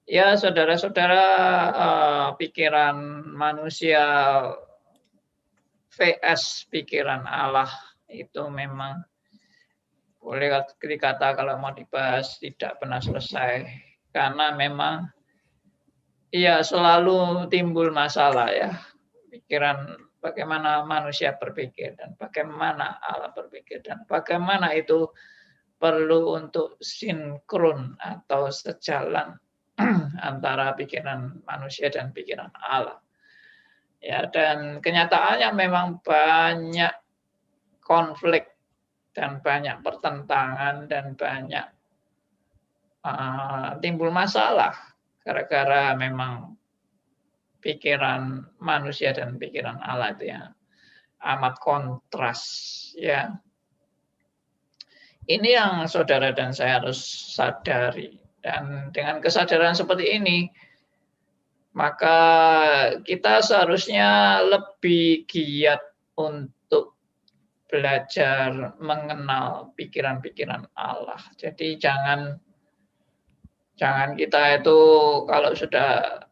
Ya, saudara-saudara, pikiran manusia vs pikiran Allah itu memang boleh dikata kalau mau dibahas tidak pernah selesai. Karena memang iya selalu timbul masalah ya. Pikiran bagaimana manusia berpikir dan bagaimana Allah berpikir dan bagaimana itu perlu untuk sinkron atau sejalan antara pikiran manusia dan pikiran Allah. Ya, dan kenyataannya memang banyak konflik dan banyak pertentangan dan banyak timbul masalah gara-gara memang pikiran manusia dan pikiran Allah itu ya amat kontras ya. Ini yang saudara dan saya harus sadari, dan dengan kesadaran seperti ini maka kita seharusnya lebih giat untuk belajar mengenal pikiran-pikiran Allah. Jadi jangan kita itu kalau sudah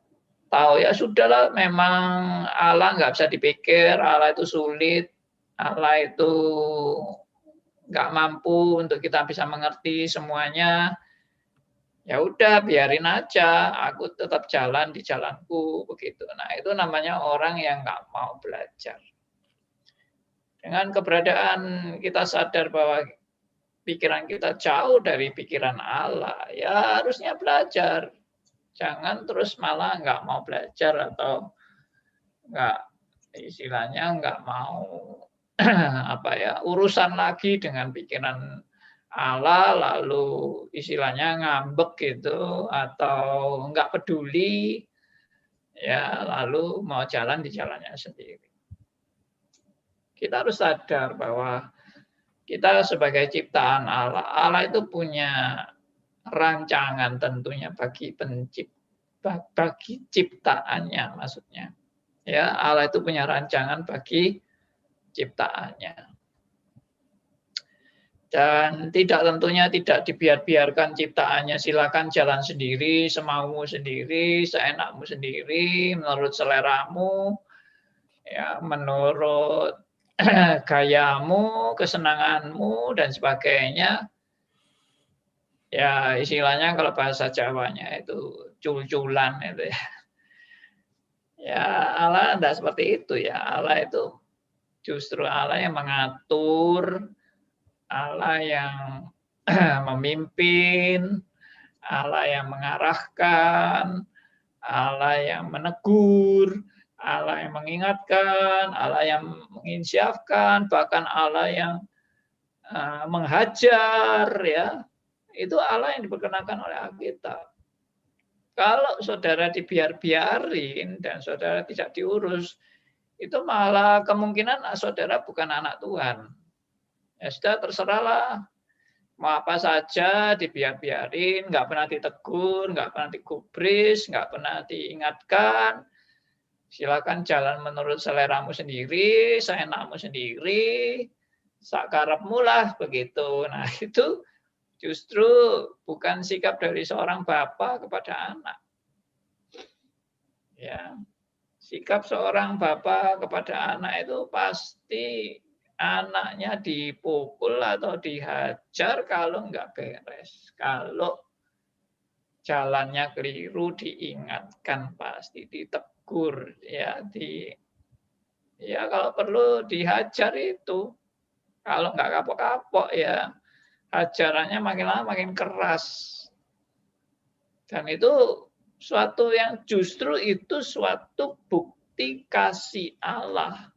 tahu ya sudahlah, memang Allah nggak bisa dipikir, Allah itu sulit, Allah itu nggak mampu untuk kita bisa mengerti semuanya. Ya udah biarin aja, aku tetap jalan di jalanku begitu. Nah itu namanya orang yang nggak mau belajar. Dengan keberadaan kita sadar bahwa pikiran kita jauh dari pikiran Allah, ya harusnya belajar. Jangan terus malah nggak mau belajar atau nggak istilahnya nggak mau apa ya urusan lagi dengan pikiran Allah, lalu istilahnya ngambek gitu atau nggak peduli ya, lalu mau jalan di jalannya sendiri. Kita harus sadar bahwa kita sebagai ciptaan Allah, Allah itu punya rancangan tentunya bagi ciptaannya maksudnya. Ya, Allah itu punya rancangan bagi ciptaannya. Dan tentunya tidak dibiarkan ciptaannya, silakan jalan sendiri, semaumu sendiri, seenakmu sendiri, menurut seleramu, ya, menurut gayamu, kesenanganmu dan sebagainya. Ya, istilahnya kalau bahasa Jawanya itu cul-culan itu ya. Ya, Allah tidak seperti itu ya. Allah itu justru Allah yang mengatur, Allah yang memimpin, Allah yang mengarahkan, Allah yang menegur, Allah yang mengingatkan, Allah yang menginsyafkan, bahkan Allah yang menghajar ya. Itu Allah yang diperkenakan oleh Alkitab. Kalau saudara dibiarin dan saudara tidak diurus, itu malah kemungkinan saudara bukan anak Tuhan. Ya sudah, terserahlah. Mau apa saja dibiarin, nggak pernah ditegur, nggak pernah digubris, nggak pernah diingatkan. Silakan jalan menurut seleramu sendiri, seenakmu sendiri, sakarepmu lah begitu. Nah itu justru bukan sikap dari seorang bapak kepada anak. Ya, sikap seorang bapak kepada anak itu pasti anaknya dipukul atau dihajar kalau nggak beres. Kalau jalannya keliru diingatkan, pasti ditegur ya, ya kalau perlu dihajar itu. Kalau nggak kapok-kapok ya hajarannya makin lama makin keras. Dan itu suatu yang justru itu suatu bukti kasih Allah.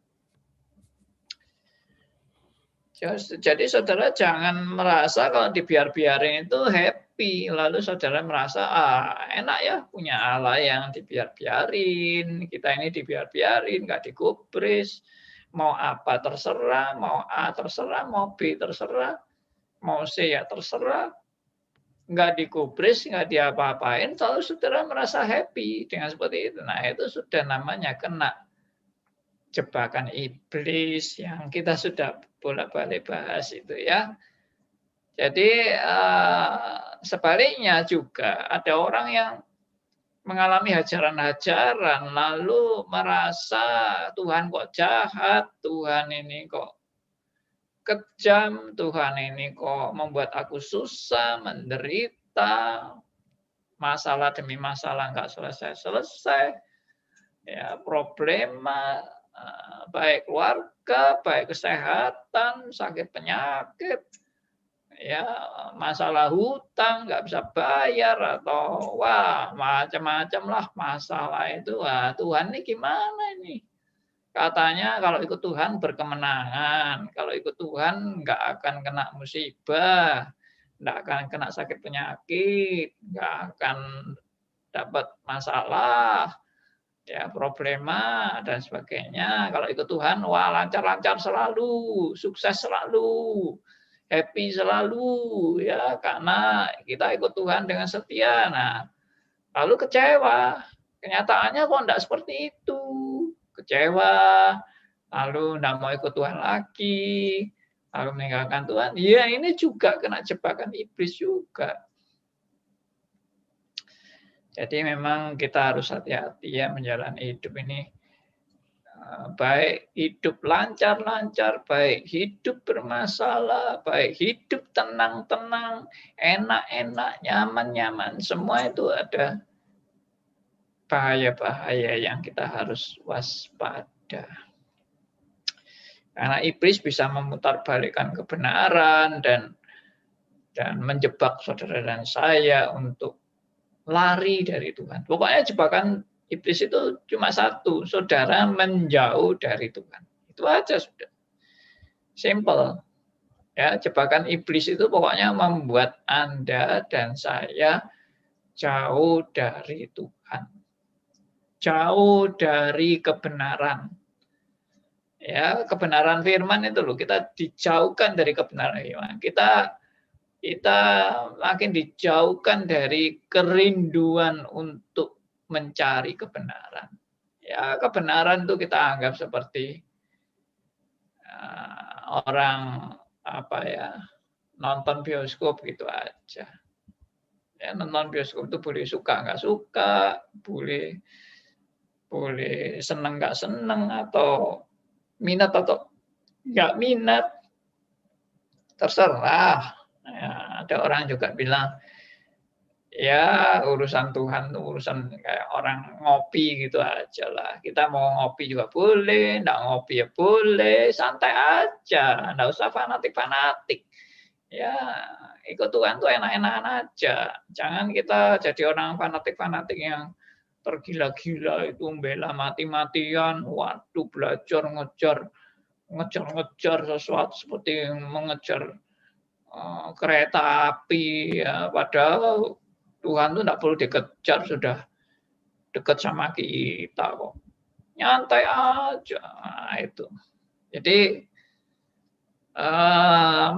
Jadi saudara jangan merasa kalau dibiarin itu happy, lalu saudara merasa enak ya punya Allah yang dibiarin, kita ini dibiarin, nggak digubris, mau apa terserah, mau A terserah, mau B terserah, mau C ya terserah, nggak digubris, nggak diapa-apain, selalu saudara merasa happy dengan seperti itu. Nah itu sudah namanya kena jebakan iblis yang kita sudah bolak-balik bahas itu ya. Jadi sebaliknya juga ada orang yang mengalami hajaran-hajaran, lalu merasa Tuhan kok jahat, Tuhan ini kok kejam, Tuhan ini kok membuat aku susah, menderita, masalah demi masalah nggak selesai-selesai, ya problema, baik keluarga, baik kesehatan, sakit penyakit, ya masalah hutang nggak bisa bayar atau wah macam-macam lah masalah itu. Wah, Tuhan ini gimana ini? Katanya kalau ikut Tuhan berkemenangan, kalau ikut Tuhan nggak akan kena musibah, nggak akan kena sakit penyakit, nggak akan dapat masalah, ya problema dan sebagainya. Kalau ikut Tuhan, wah lancar-lancar selalu, sukses selalu, happy selalu, ya karena kita ikut Tuhan dengan setia. Nah, lalu kecewa, kenyataannya kok enggak seperti itu, kecewa, lalu enggak mau ikut Tuhan lagi, lalu meninggalkan Tuhan. Ya ini juga kena jebakan iblis juga. Jadi memang kita harus hati-hati ya menjalani hidup ini. Baik hidup lancar-lancar, baik hidup bermasalah, baik hidup tenang-tenang, enak-enak, nyaman-nyaman, semua itu ada bahaya-bahaya yang kita harus waspada. Karena iblis bisa memutarbalikkan kebenaran dan menjebak saudara dan saya untuk lari dari Tuhan. Pokoknya jebakan iblis itu cuma satu, saudara menjauh dari Tuhan. Itu aja sudah. Simple. Ya, jebakan iblis itu pokoknya membuat Anda dan saya jauh dari Tuhan. Jauh dari kebenaran. Ya, kebenaran firman itu loh, kita dijauhkan dari kebenaran firman. Kita makin dijauhkan dari kerinduan untuk mencari kebenaran. Ya, kebenaran itu kita anggap seperti orang apa ya, nonton bioskop gitu aja. Ya, nonton bioskop itu boleh suka nggak suka, boleh seneng nggak seneng, atau minat atau nggak minat, terserah. Ya, ada orang juga bilang, ya urusan Tuhan tuh urusan kayak orang ngopi gitu aja lah. Kita mau ngopi juga boleh, nggak ngopi ya boleh, santai aja, nggak usah fanatik-fanatik. Ya ikut Tuhan tuh enak-enakan aja. Jangan kita jadi orang fanatik-fanatik yang tergila-gila itu membela mati-matian, waduh belajar ngejar sesuatu seperti mengejar kereta api, ya padahal Tuhan itu tidak perlu dikejar, sudah dekat sama kita kok. Nyantai aja. Nah, itu. Jadi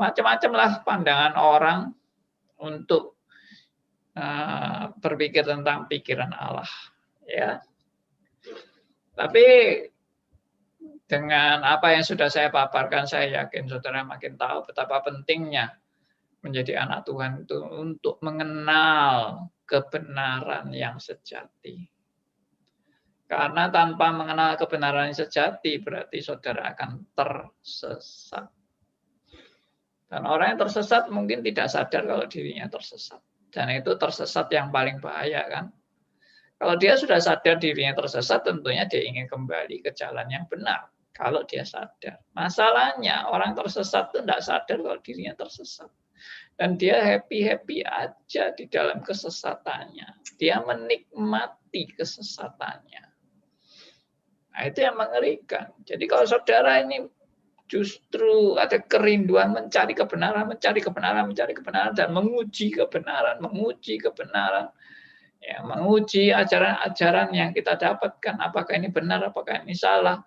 macam-macam lah pandangan orang untuk berpikir tentang pikiran Allah. Ya. Tapi dengan apa yang sudah saya paparkan, saya yakin saudara makin tahu betapa pentingnya menjadi anak Tuhan itu untuk mengenal kebenaran yang sejati. Karena tanpa mengenal kebenaran yang sejati, berarti saudara akan tersesat. Dan orang yang tersesat mungkin tidak sadar kalau dirinya tersesat. Dan itu tersesat yang paling bahaya kan. Kalau dia sudah sadar dirinya tersesat, tentunya dia ingin kembali ke jalan yang benar. Kalau dia sadar. Masalahnya orang tersesat itu tidak sadar kalau dirinya tersesat. Dan dia happy-happy aja di dalam kesesatannya. Dia menikmati kesesatannya. Nah, itu yang mengerikan. Jadi kalau saudara ini justru ada kerinduan mencari kebenaran, dan menguji kebenaran, ya, menguji ajaran-ajaran yang kita dapatkan, apakah ini benar, apakah ini salah,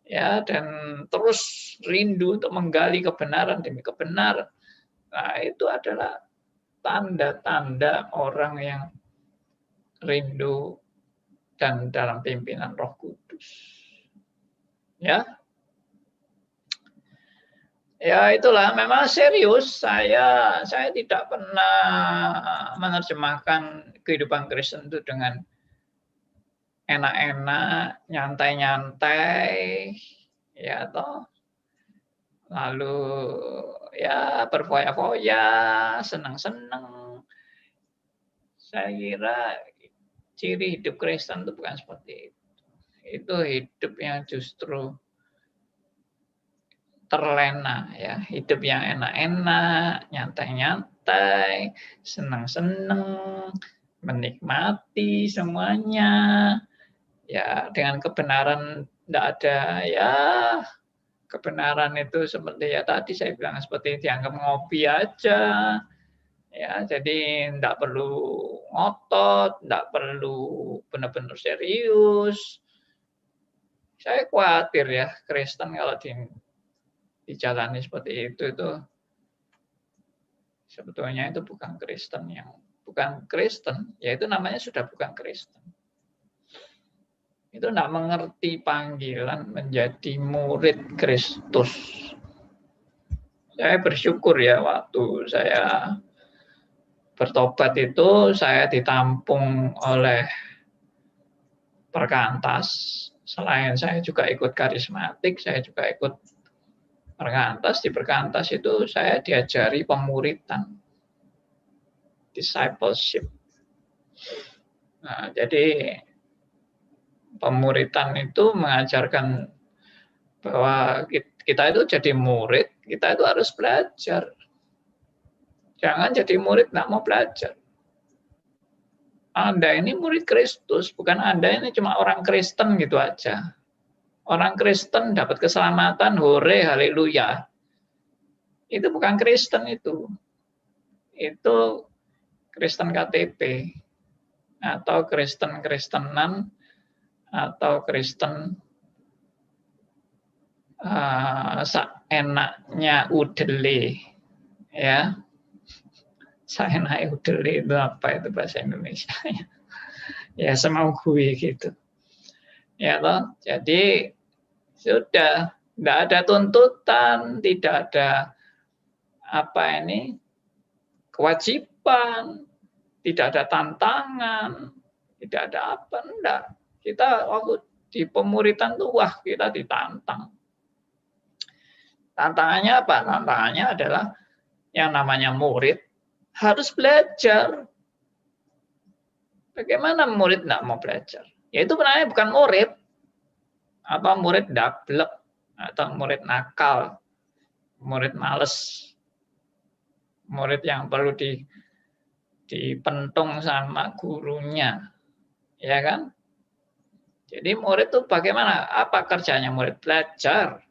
ya, dan terus rindu untuk menggali kebenaran demi kebenaran. Nah, itu adalah tanda-tanda orang yang rindu dan dalam pimpinan Roh Kudus. Ya. Ya itulah, memang serius saya tidak pernah menerjemahkan kehidupan Kristen itu dengan enak-enak, nyantai-nyantai, ya toh. Lalu ya berfoya-foya, senang-senang. Saya kira ciri hidup Kristen itu bukan seperti itu. Itu hidup yang justru terlena ya, hidup yang enak-enak, nyantai-nyantai, senang-senang, menikmati semuanya. Ya, dengan kebenaran tidak ada ya, kebenaran itu seperti ya tadi saya bilang seperti dianggap ngopi aja. Ya, jadi tidak perlu ngotot, tidak perlu benar-benar serius. Saya khawatir ya Kristen kalau dijalani seperti itu sebetulnya itu bukan Kristen ya itu namanya sudah bukan Kristen. Itu tidak mengerti panggilan menjadi murid Kristus. Saya bersyukur ya waktu saya bertobat itu saya ditampung oleh perkantas. Selain saya juga ikut karismatik, saya juga ikut perkantas. Di perkantas itu saya diajari pemuritan, discipleship. Nah, jadi pemuritan itu mengajarkan bahwa kita itu jadi murid, kita itu harus belajar. Jangan jadi murid nggak mau belajar. Anda ini murid Kristus, bukan Anda ini cuma orang Kristen gitu aja. Orang Kristen dapat keselamatan, hore, haleluya. Itu bukan Kristen itu. Itu Kristen KTP atau Kristen-Kristenan atau Kristen seenaknya udele, ya. Seenaknya udele itu apa itu bahasa Indonesia? Ya semau gue gitu. Ya toh. Jadi sudah tidak ada tuntutan, tidak ada apa ini kewajiban, tidak ada tantangan, tidak ada apa enggak. Kita waktu di pemuritan tuh wah kita ditantang. Tantangannya apa? Tantangannya adalah yang namanya murid harus belajar. Bagaimana murid enggak mau belajar? Ya itu sebenarnya bukan murid, atau murid dablek, atau murid nakal, murid males, murid yang perlu dipentung sama gurunya, ya kan? Jadi murid itu bagaimana? Apa kerjanya murid? Belajar.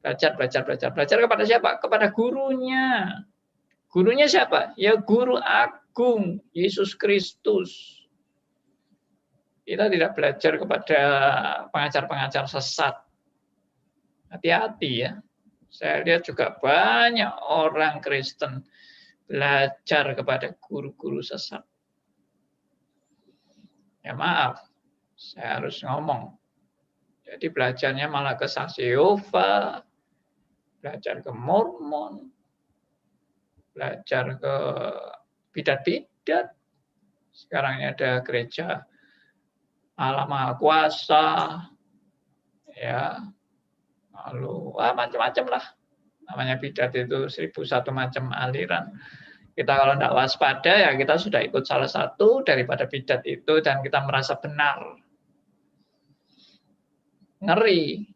Belajar kepada siapa? Kepada gurunya. Gurunya siapa? Ya guru agung, Yesus Kristus. Kita tidak belajar kepada pengajar-pengajar sesat. Hati-hati ya. Saya lihat juga banyak orang Kristen belajar kepada guru-guru sesat. Ya maaf, saya harus ngomong. Jadi belajarnya malah ke Saksi Yehova, belajar ke Mormon, belajar ke bidat-bidat. Sekarang ini ada gereja Allah Maha Kuasa, ya, lalu macam-macam lah. Namanya bidat itu 1001 macam aliran. Kita kalau tidak waspada ya kita sudah ikut salah satu daripada bidat itu dan kita merasa benar. Ngeri.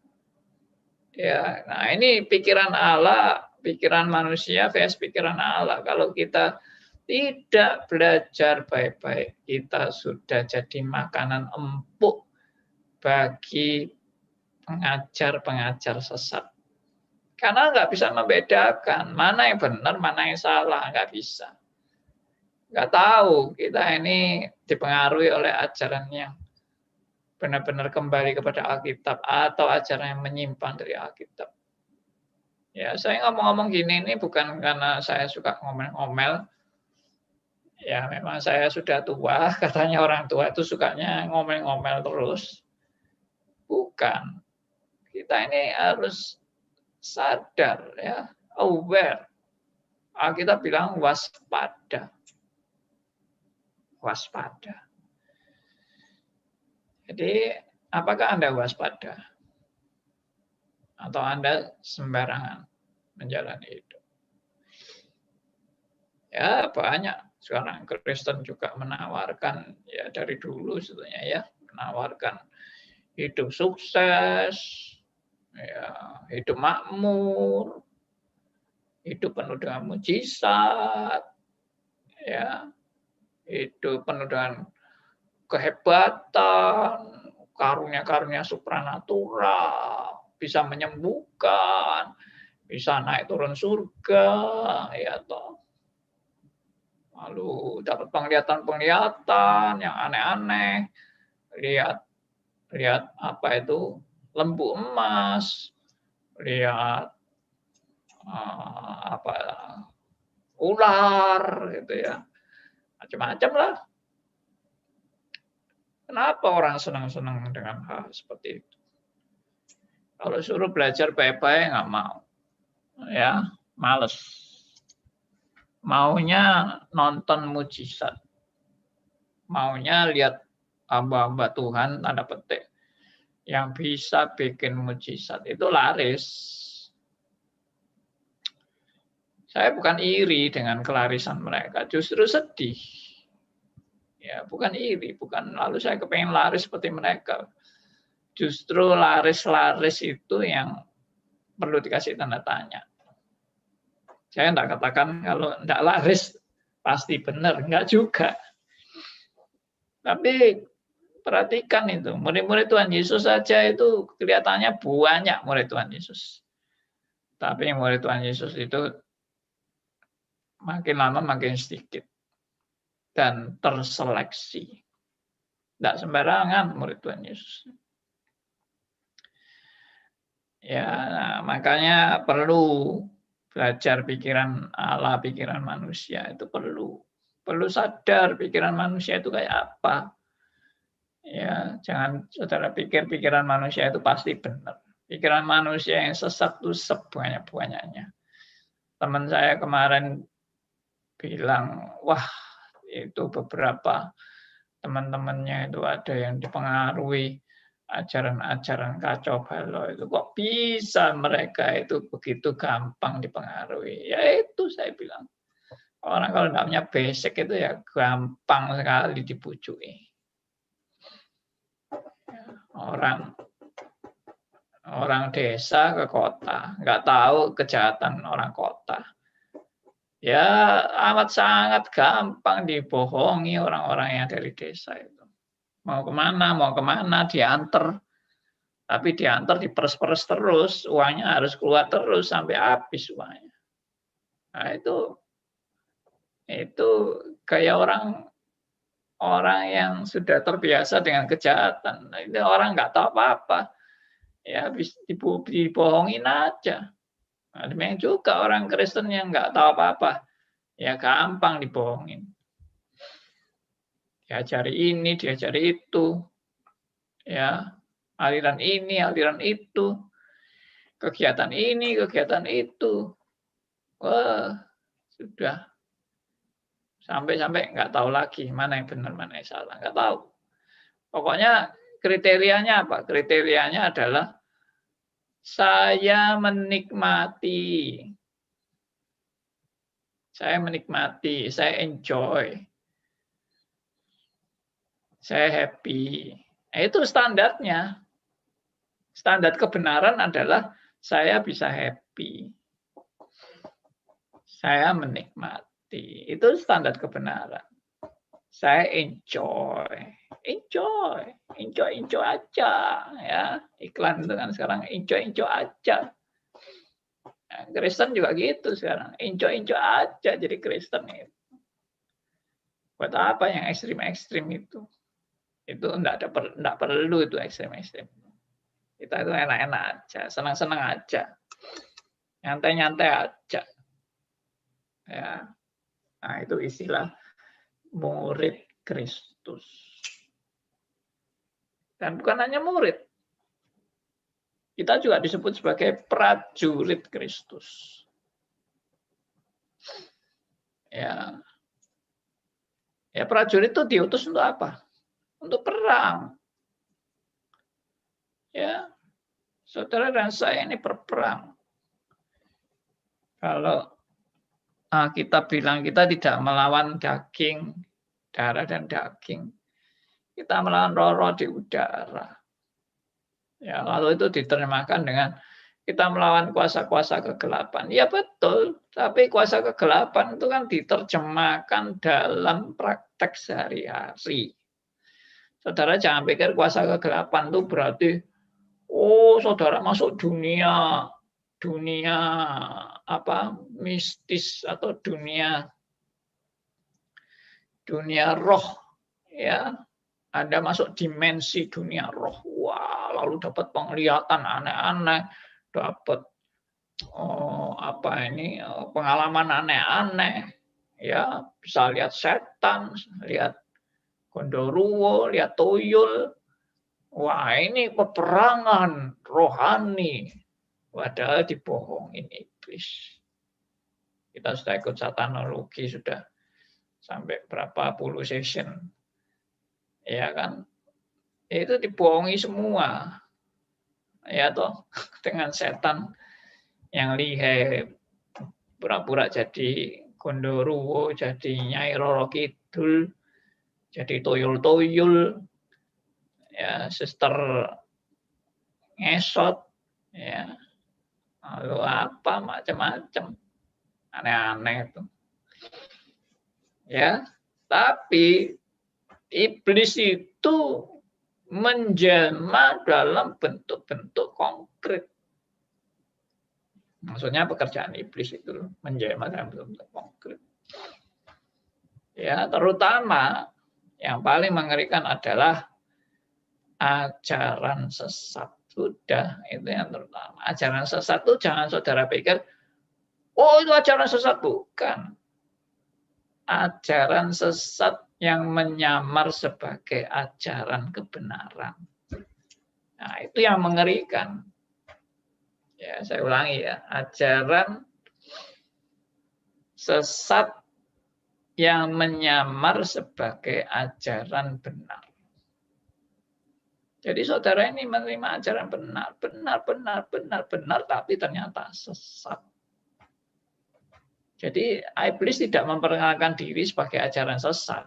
Ya, nah ini pikiran Allah, pikiran manusia vs pikiran Allah. Kalau kita tidak belajar baik-baik, kita sudah jadi makanan empuk bagi pengajar-pengajar sesat. Karena nggak bisa membedakan mana yang benar, mana yang salah, nggak bisa. Nggak tahu, kita ini dipengaruhi oleh ajaran yang benar-benar kembali kepada Alkitab atau ajaran yang menyimpang dari Alkitab. Ya, saya ngomong-ngomong gini ini bukan karena saya suka ngomel-ngomel. Ya, memang saya sudah tua, katanya orang tua itu sukanya ngomel-ngomel terus. Bukan. Kita ini harus sadar ya, aware. Kita bilang waspada. Waspada. Jadi, apakah Anda waspada? Atau Anda sembarangan menjalani hidup? Ya, banyak sekarang Kristen juga menawarkan, ya dari dulu sebetulnya ya, menawarkan hidup sukses, ya, hidup makmur, hidup penuh dengan mujizat, ya, hidup penuh dengan kehebatan, karunia-karunia supranatural, bisa menyembuhkan, bisa naik turun surga, ya toh. Lalu dapat penglihatan-penglihatan yang aneh-aneh, lihat lihat apa itu lembu emas, lihat apa ular gitu ya, macam-macam lah. Kenapa orang senang-senang dengan hal seperti itu? Kalau suruh belajar baik-baik nggak mau, ya males. Maunya nonton mujizat, maunya lihat hamba-hamba Tuhan tanda petik yang bisa bikin mujizat itu laris. Saya bukan iri dengan kelarisan mereka, justru sedih. Ya, bukan iri, bukan lalu saya kepengen laris seperti mereka. Justru laris-laris itu yang perlu dikasih tanda tanya. Saya enggak katakan kalau enggak laris pasti benar, enggak juga. Tapi perhatikan itu, murid-murid Tuhan Yesus saja itu kelihatannya banyak murid Tuhan Yesus. Tapi murid Tuhan Yesus itu makin lama makin sedikit dan terseleksi. Tidak sembarangan murid Tuhan Yesus. Ya, nah, makanya perlu belajar pikiran Allah, pikiran manusia itu perlu. Perlu sadar pikiran manusia itu kayak apa. Ya, jangan saudara pikir pikiran manusia itu pasti benar. Pikiran manusia yang sesat itu sebanyak-banyaknya. Teman saya kemarin bilang, wah itu beberapa teman-temannya itu ada yang dipengaruhi ajaran-ajaran kacau balau itu. Kok bisa mereka itu begitu gampang dipengaruhi? Ya itu saya bilang. Orang kalau tidak punya basic itu ya gampang sekali dibujuki. Orang desa ke kota, nggak tahu kejahatan orang kota. Ya amat sangat gampang dibohongi orang-orang yang dari desa itu. Mau kemana, diantar. Tapi diantar diperes-peres terus, uangnya harus keluar terus sampai habis uangnya. Nah itu kayak orang yang sudah terbiasa dengan kejahatan. Nah, itu orang nggak tahu apa-apa. Ya habis dibohongin aja. Nah, demikian juga orang Kristen yang nggak tahu apa-apa. Ya gampang dibohongin. Diajari ini, diajari itu. Ya, aliran ini, aliran itu. Kegiatan ini, kegiatan itu. Wah, sudah. Sampai-sampai nggak tahu lagi mana yang benar, mana yang salah. Nggak tahu. Pokoknya kriterianya apa? Kriterianya adalah saya menikmati. Saya menikmati, saya enjoy. Saya happy. Nah, itu standarnya. Standar kebenaran adalah saya bisa happy. Saya menikmati. Itu standar kebenaran. Saya enjoy aja ya. Iklan itu kan sekarang enjoy aja. Nah, Kristen juga gitu sekarang, enjoy aja jadi Kristen itu. Buat apa yang ekstrim-ekstrim itu? Itu enggak perlu itu ekstrim-ekstrim. Kita itu enak-enak aja, senang-senang aja. Nyantai-nyantai aja. Ya. Nah, itu istilah murid Kristus. Dan bukan hanya murid. Kita juga disebut sebagai prajurit Kristus. Ya. Ya, prajurit itu diutus untuk apa? Untuk perang. Ya, saudara dan saya ini berperang. Kalau kita bilang kita tidak melawan daging, darah dan daging, kita melawan roh-roh di udara. Ya, lalu itu diterjemahkan dengan kita melawan kuasa-kuasa kegelapan. Ya betul, tapi kuasa kegelapan itu kan diterjemahkan dalam praktek sehari-hari. Saudara jangan pikir kuasa kegelapan itu berarti, oh saudara masuk dunia apa mistis atau dunia roh, ya. Anda masuk dimensi dunia roh, wah, lalu dapat penglihatan aneh-aneh, dapat pengalaman aneh-aneh, ya, bisa lihat setan, lihat gondoruo, lihat tuyul. Wah, ini peperangan rohani. Padahal dibohongin iblis. Kita sudah ikut satanologi, sudah sampai berapa puluh session. Ya kan? Itu dibohongi semua. Ya toh, dengan setan yang lihai, pura-pura jadi gondoruo, jadi Nyai Roro Kidul, jadi toyol-toyol, ya, suster ngesot, ya, lalu apa macam-macam aneh-aneh itu. Ya, tapi iblis itu menjelma dalam bentuk-bentuk konkret. Maksudnya pekerjaan iblis itu menjelma dalam bentuk konkret. Ya, terutama yang paling mengerikan adalah ajaran sesat. Sudah, itu yang terutama. Ajaran sesat itu jangan saudara pikir, oh itu ajaran sesat. Bukan. Ajaran sesat yang menyamar sebagai ajaran kebenaran. Nah, itu yang mengerikan. Ya, saya ulangi ya. Ajaran sesat yang menyamar sebagai ajaran benar. Jadi saudara ini menerima ajaran benar, tapi ternyata sesat. Jadi iblis tidak memperkenalkan diri sebagai ajaran sesat.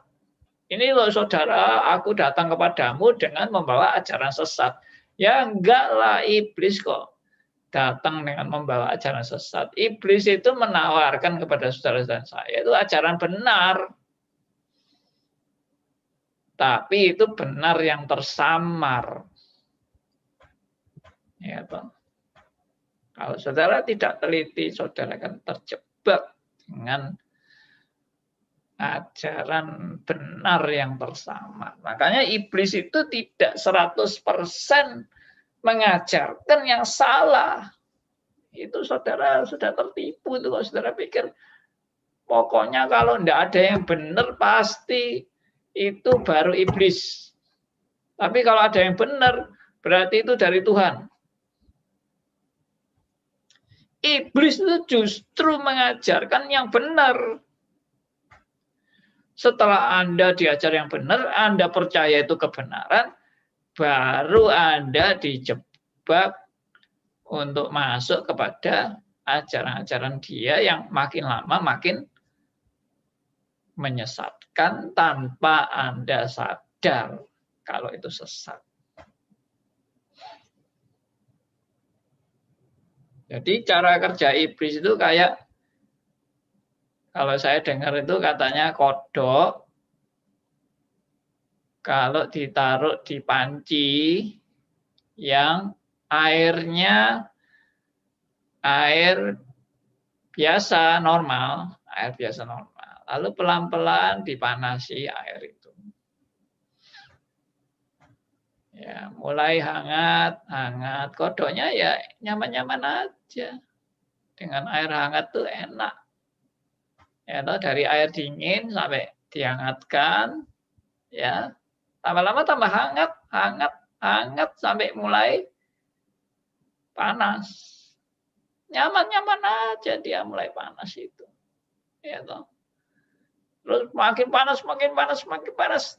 Ini loh saudara, aku datang kepadamu dengan membawa ajaran sesat. Ya enggak lah, iblis kok datang dengan membawa ajaran sesat. Iblis itu menawarkan kepada saudara dan saya itu ajaran benar. Tapi itu benar yang tersamar. Ya, toh. Kalau saudara tidak teliti, saudara akan terjebak dengan ajaran benar yang tersamar. Makanya iblis itu tidak 100% mengajarkan yang salah. Itu saudara sudah tertipu itu kalau saudara pikir pokoknya kalau tidak ada yang benar pasti itu baru iblis. Tapi kalau ada yang benar berarti itu dari Tuhan. Iblis itu justru mengajarkan yang benar. Setelah Anda diajar yang benar, Anda percaya itu kebenaran, baru Anda dijebak untuk masuk kepada ajaran-ajaran dia yang makin lama makin menyesatkan tanpa Anda sadar kalau itu sesat. Jadi cara kerja iblis itu kayak, kalau saya dengar itu katanya kodok, kalau ditaruh di panci yang airnya air biasa normal, lalu pelan-pelan dipanasi air itu. Ya, mulai hangat, kodoknya ya nyaman-nyaman aja. Dengan air hangat tuh enak. Ya, dari air dingin sampai dihangatkan, ya, lama-lama tambah hangat sampai mulai panas. Nyaman-nyaman aja dia mulai panas itu. Ya, toh. Terus makin panas,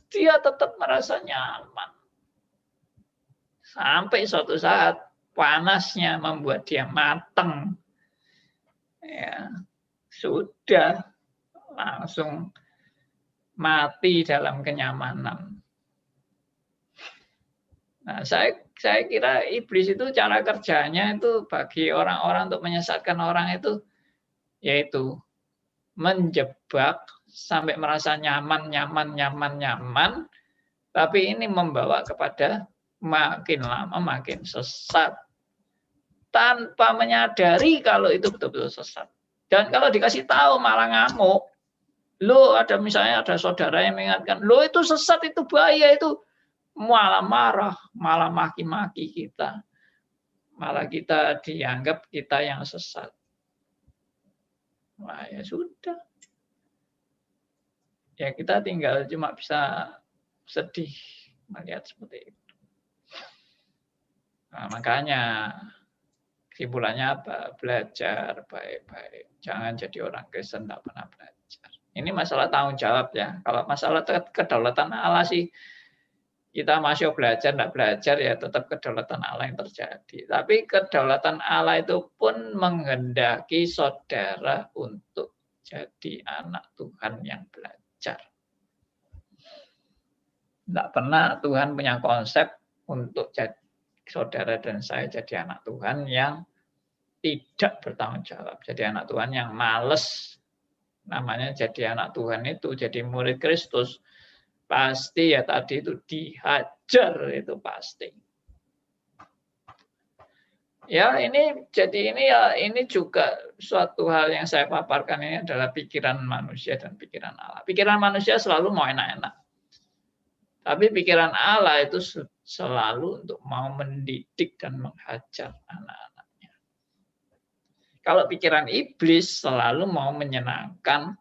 dia tetap merasa nyaman. Sampai suatu saat panasnya membuat dia matang. Ya, sudah langsung mati dalam kenyamanan. Nah, saya kira iblis itu cara kerjanya itu bagi orang-orang untuk menyesatkan orang itu yaitu menjebak sampai merasa nyaman, tapi ini membawa kepada makin lama makin sesat tanpa menyadari kalau itu betul-betul sesat. Dan kalau dikasih tahu malah ngamuk. Lo ada misalnya ada saudara yang mengingatkan, lo itu sesat, itu bahaya, itu malah marah, malah maki-maki kita. Malah kita dianggap kita yang sesat. Wah, ya sudah. Ya kita tinggal cuma bisa sedih melihat seperti itu. Nah, makanya kesimpulannya apa? Belajar baik-baik. Jangan jadi orang Kristen tak pernah belajar. Ini masalah tanggung jawab ya. Kalau masalah kedaulatan Allah sih, kita masih belajar, tidak belajar ya tetap kedaulatan Allah yang terjadi. Tapi kedaulatan Allah itu pun menghendaki saudara untuk jadi anak Tuhan yang belajar. Tidak pernah Tuhan punya konsep untuk jadi saudara dan saya jadi anak Tuhan yang tidak bertanggung jawab. Jadi anak Tuhan yang males. Namanya jadi anak Tuhan itu, jadi murid Kristus. Pasti ya tadi itu dihajar, itu pasti. Ya ini jadi ini juga suatu hal yang saya paparkan ini adalah pikiran manusia dan pikiran Allah. Pikiran manusia selalu mau enak-enak. Tapi pikiran Allah itu selalu untuk mau mendidik dan menghajar anak-anaknya. Kalau pikiran iblis selalu mau menyenangkan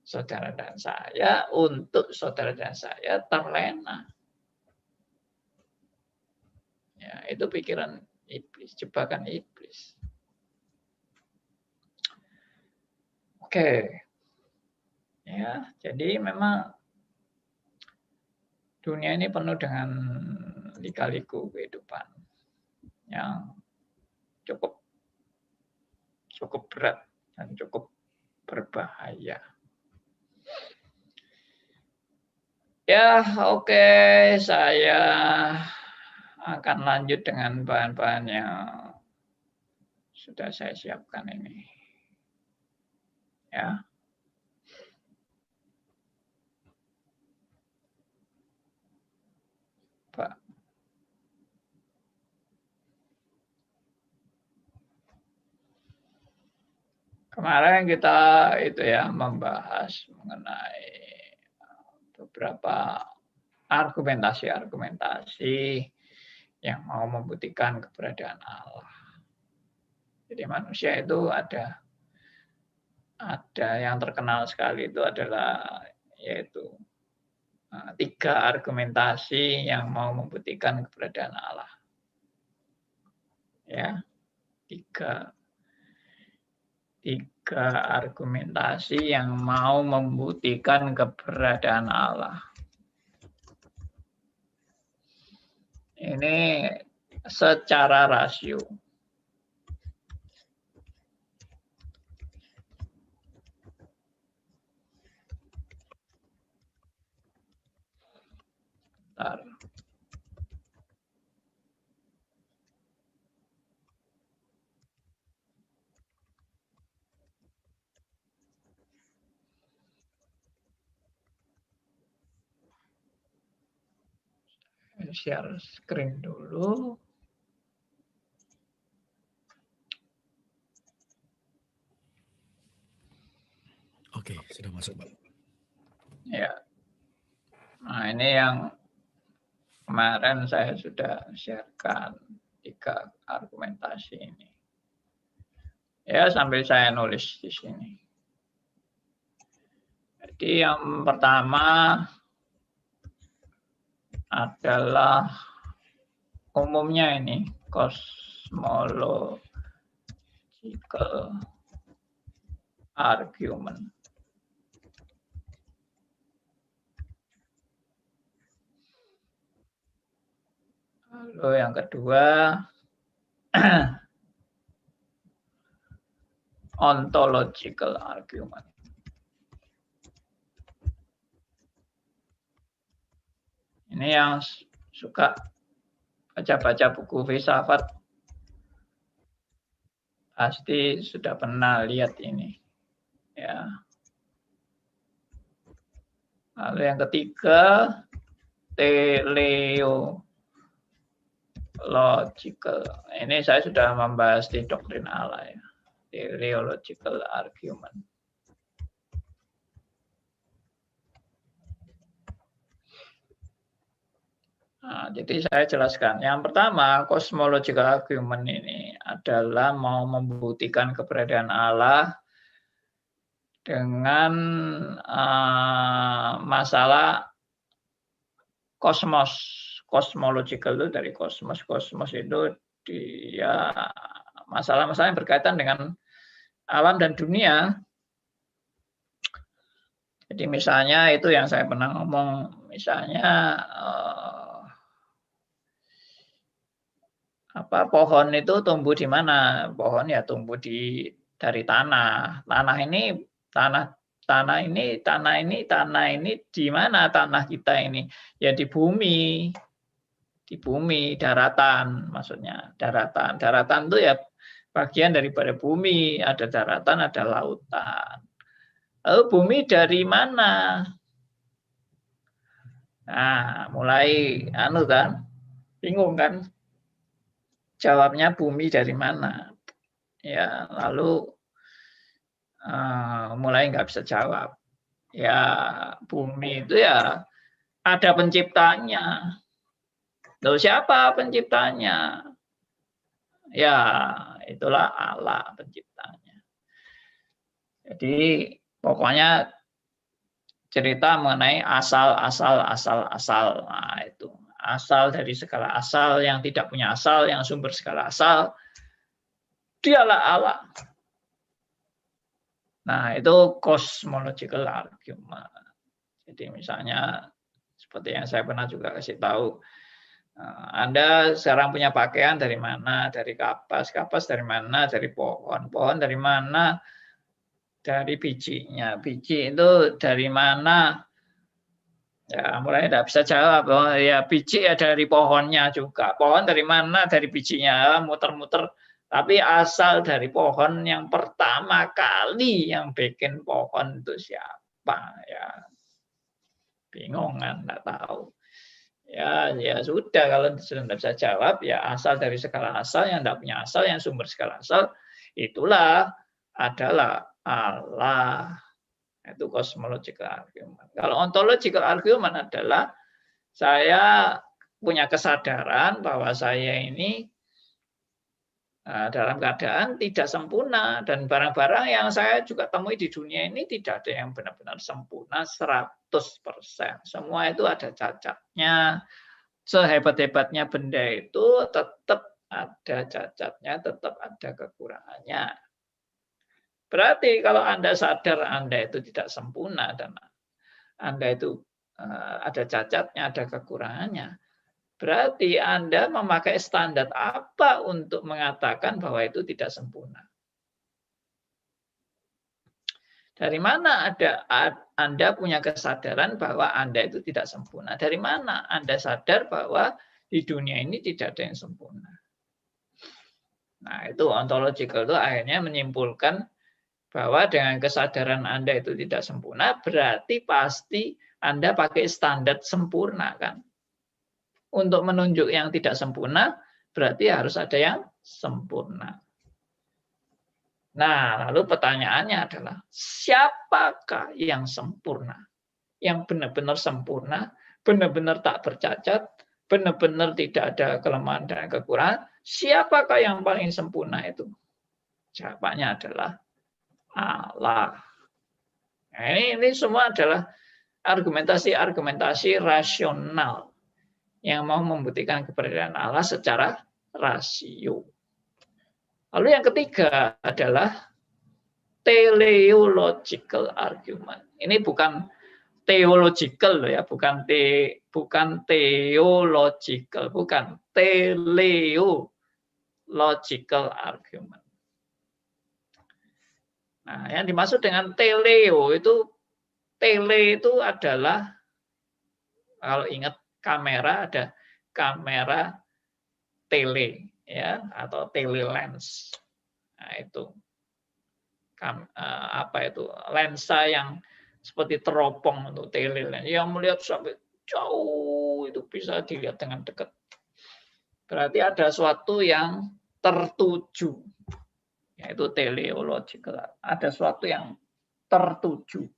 saudara dan saya untuk saudara dan saya terlena. Ya, itu pikiran iblis, jebakan iblis. Oke. Ya, jadi memang dunia ini penuh dengan lika-liku kehidupan yang cukup berat dan cukup berbahaya. Ya, oke, saya akan lanjut dengan bahan-bahan yang sudah saya siapkan ini. Ya. Pak. Kemarin kita itu ya membahas mengenai beberapa argumentasi yang mau membuktikan keberadaan Allah. Jadi manusia itu ada yang terkenal sekali itu adalah yaitu 3 argumentasi yang mau membuktikan keberadaan Allah. Ya, 3 argumentasi yang mau membuktikan keberadaan Allah. Ini secara rasio. Bentar. Share screen dulu. Oke, sudah masuk, Pak. Ya. Nah, ini yang kemarin saya sudah sharekan 3 argumentasi ini. Ya, sambil saya nulis di sini. Jadi yang pertama adalah umumnya ini cosmological argument. Lalu yang kedua, ontological argument. Ini yang suka baca-baca buku filsafat pasti sudah pernah lihat ini. Ya. Lalu yang ketiga, teleological. Ini saya sudah membahas di doktrin Allah ya. Teleological argument. Nah, jadi saya jelaskan. Yang pertama, cosmological argument ini adalah mau membuktikan keberadaan Allah dengan masalah kosmos. Cosmological itu dari kosmos. Kosmos itu dia masalah-masalah yang berkaitan dengan alam dan dunia. Jadi misalnya itu yang saya pernah ngomong, misalnya pohon itu tumbuh di mana? Pohon ya tumbuh dari tanah. Tanah ini di mana tanah kita ini? Ya di bumi. Di bumi, daratan maksudnya. Daratan. Daratan itu ya bagian daripada bumi, ada daratan, ada lautan. Lalu bumi dari mana? Nah, mulai kan? Bingung kan? Jawabnya bumi dari mana? Ya, lalu mulai nggak bisa jawab. Ya, bumi itu ya ada penciptanya. Lalu siapa penciptanya? Ya, itulah Allah penciptanya. Jadi pokoknya cerita mengenai asal. Nah, itu. Asal dari segala asal, yang tidak punya asal, yang sumber segala asal, dialah Allah. Nah, itu cosmological argument. Jadi misalnya, seperti yang saya pernah juga kasih tahu, Anda sekarang punya pakaian dari mana? Dari kapas. Kapas dari mana? Dari pohon. Pohon dari mana? Dari bijinya. Biji itu dari mana? Ya, mulai tidak bisa jawab. Oh, ya biji ya dari pohonnya juga. Pohon dari mana? Dari bijinya. Muter-muter. Tapi asal dari pohon yang pertama kali yang bikin pohon itu siapa? Ya, bingung kan? Tidak tahu. Ya sudah, kalau sudah tidak bisa jawab, ya asal dari segala asal, yang tidak punya asal, yang sumber segala asal, itulah adalah Allah. Itu cosmological argument. Kalau ontological argument adalah saya punya kesadaran bahwa saya ini dalam keadaan tidak sempurna, dan barang-barang yang saya juga temui di dunia ini tidak ada yang benar-benar sempurna 100%. Semua itu ada cacatnya. Sehebat-hebatnya benda itu tetap ada cacatnya, tetap ada kekurangannya. Berarti kalau Anda sadar Anda itu tidak sempurna dan Anda itu ada cacatnya, ada kekurangannya, berarti Anda memakai standar apa untuk mengatakan bahwa itu tidak sempurna? Dari mana Anda punya kesadaran bahwa Anda itu tidak sempurna? Dari mana Anda sadar bahwa di dunia ini tidak ada yang sempurna? Nah, itu ontological itu akhirnya menyimpulkan bahwa dengan kesadaran Anda itu tidak sempurna, berarti pasti Anda pakai standar sempurna kan. Untuk menunjuk yang tidak sempurna, berarti harus ada yang sempurna. Nah, lalu pertanyaannya adalah, siapakah yang sempurna? Yang benar-benar sempurna, benar-benar tak bercacat, benar-benar tidak ada kelemahan dan kekurangan, siapakah yang paling sempurna itu? Jawabannya adalah Allah. Nah, ini semua adalah argumentasi rasional yang mau membuktikan keberadaan Allah secara rasio. Lalu yang ketiga adalah teleological argument. Ini bukan theological ya, bukan bukan theological, bukan teleological argument. Nah, yang dimaksud dengan teleo itu, tele itu adalah, kalau ingat kamera, ada kamera tele, ya, atau telelens. Nah, itu apa itu, lensa yang seperti teropong untuk telelens, yang melihat sampai jauh, itu bisa dilihat dengan dekat. Berarti ada sesuatu yang tertuju, yaitu teleological. Ada sesuatu yang tertuju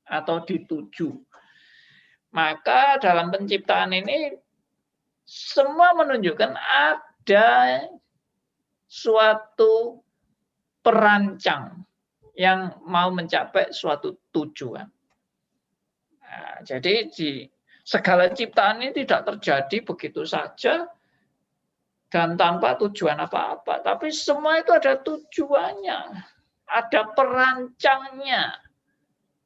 atau dituju. Maka dalam penciptaan ini semua menunjukkan ada suatu perancang yang mau mencapai suatu tujuan. Nah, jadi di segala ciptaan ini tidak terjadi begitu saja dan tanpa tujuan apa-apa. Tapi semua itu ada tujuannya, ada perancangnya,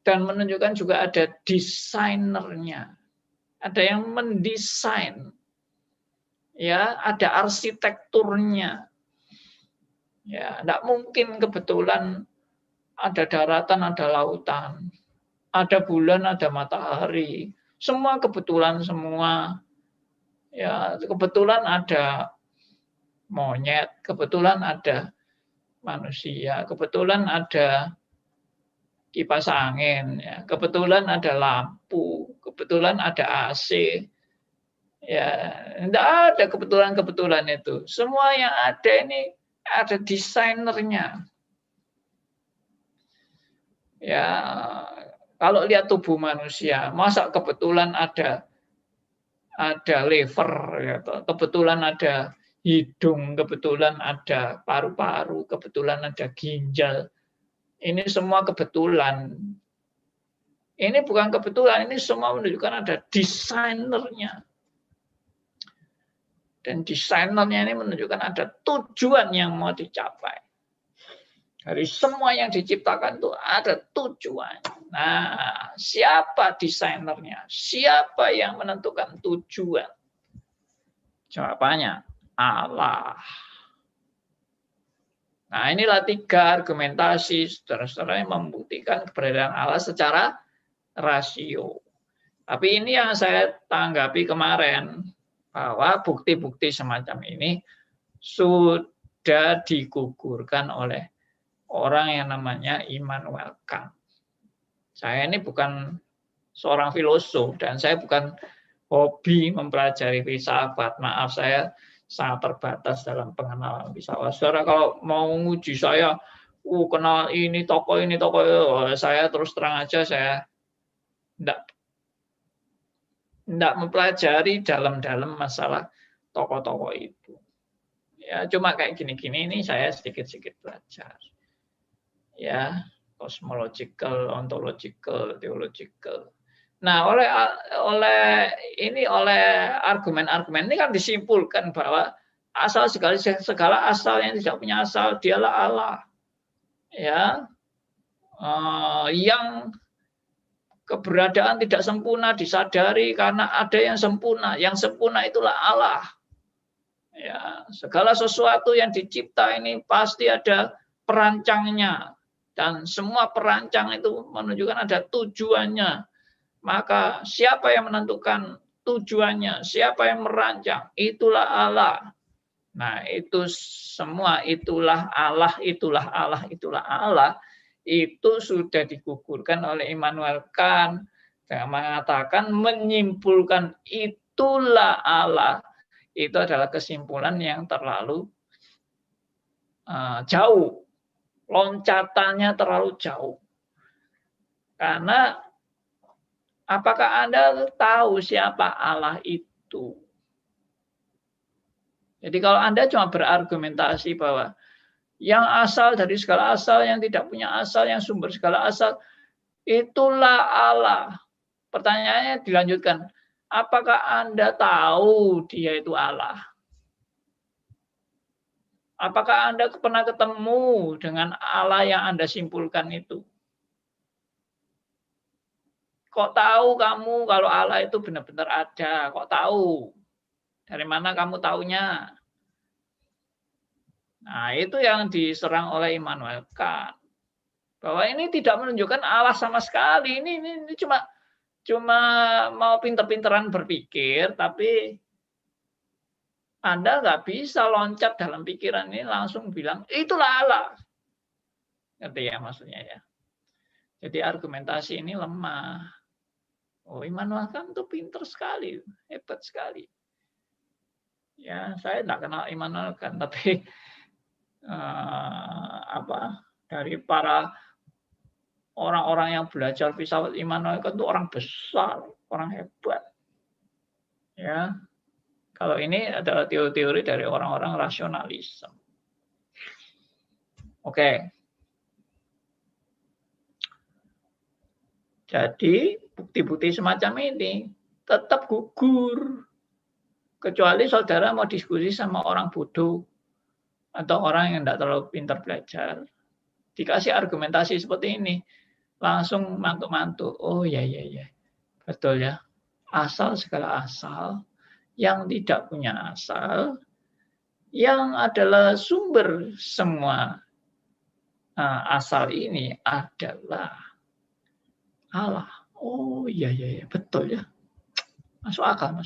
dan menunjukkan juga ada desainernya. Ada yang mendesain, ya, ada arsitekturnya. Ya, tidak mungkin kebetulan ada daratan, ada lautan, ada bulan, ada matahari. Semua kebetulan semua. Ya, kebetulan ada monyet, kebetulan ada manusia, kebetulan ada kipas angin, ya, kebetulan ada lampu, kebetulan ada AC. Ya, tidak ada kebetulan-kebetulan itu. Semua yang ada ini ada desainernya. Ya, kalau lihat tubuh manusia, masa kebetulan ada liver, ya, kebetulan ada hidung, kebetulan ada paru-paru, kebetulan ada ginjal. Ini semua kebetulan. Ini bukan kebetulan, ini semua menunjukkan ada desainernya. Dan desainernya ini menunjukkan ada tujuan yang mau dicapai. Dari semua yang diciptakan itu ada tujuan. Nah, siapa desainernya? Siapa yang menentukan tujuan? Jawabannya Allah. Nah, inilah 3 argumentasi saudara-saudara yang membuktikan keberadaan Allah secara rasio. Tapi ini yang saya tanggapi kemarin, bahwa bukti-bukti semacam ini sudah digugurkan oleh orang yang namanya Immanuel Kant. Saya ini bukan seorang filosof dan saya bukan hobi mempelajari filsafat. Maaf, saya sangat terbatas dalam pengenalan filsafat. Saudara kalau mau nguji saya, kenal ini tokoh, saya terus terang aja saya tidak mempelajari dalam-dalam masalah tokoh-tokoh itu. Ya, cuma kayak gini-gini ini saya sedikit-sedikit belajar. Ya, cosmological, ontological, theological. Nah, oleh argumen-argumen ini kan disimpulkan bahwa asal segala asal yang tidak punya asal dialah Allah. Ya, yang keberadaan tidak sempurna disadari karena ada yang sempurna. Yang sempurna itulah Allah. Ya, segala sesuatu yang dicipta ini pasti ada perancangnya. Dan semua perancang itu menunjukkan ada tujuannya. Maka siapa yang menentukan tujuannya? Siapa yang merancang? Itulah Allah. Nah, itu semua itulah Allah, itulah Allah, itulah Allah. Itu sudah digugurkan oleh Immanuel Kant yang mengatakan, menyimpulkan itulah Allah, itu adalah kesimpulan yang terlalu jauh, loncatannya terlalu jauh. Karena apakah Anda tahu siapa Allah itu? Jadi kalau Anda cuma berargumentasi bahwa yang asal dari segala asal, yang tidak punya asal, yang sumber segala asal, itulah Allah. Pertanyaannya dilanjutkan, apakah Anda tahu dia itu Allah? Apakah Anda pernah ketemu dengan Allah yang Anda simpulkan itu? Kok tahu kamu kalau Allah itu benar-benar ada? Kok tahu? Dari mana kamu taunya? Nah, itu yang diserang oleh Immanuel Kant. Bahwa ini tidak menunjukkan Allah sama sekali. Ini cuma mau pinter-pinteran berpikir, tapi Anda nggak bisa loncat dalam pikiran ini langsung bilang, itulah Allah. Ngerti ya maksudnya ya? Jadi argumentasi ini lemah. Oh, Immanuel Kant itu pinter sekali, hebat sekali. Ya, saya nggak kenal Immanuel Kant, tapi dari para orang-orang yang belajar filsafat Immanuel Kant itu orang besar, orang hebat. Ya, kalau ini adalah teori-teori dari orang-orang rasionalisme. Oke. Jadi bukti-bukti semacam ini tetap gugur. Kecuali saudara mau diskusi sama orang bodoh atau orang yang tidak terlalu pintar belajar. Dikasih argumentasi seperti ini, langsung mantuk-mantuk. Oh ya, betul ya. Asal segala asal, yang tidak punya asal, yang adalah sumber semua asal ini adalah Allah. Oh iya, betul ya. Masuk akal.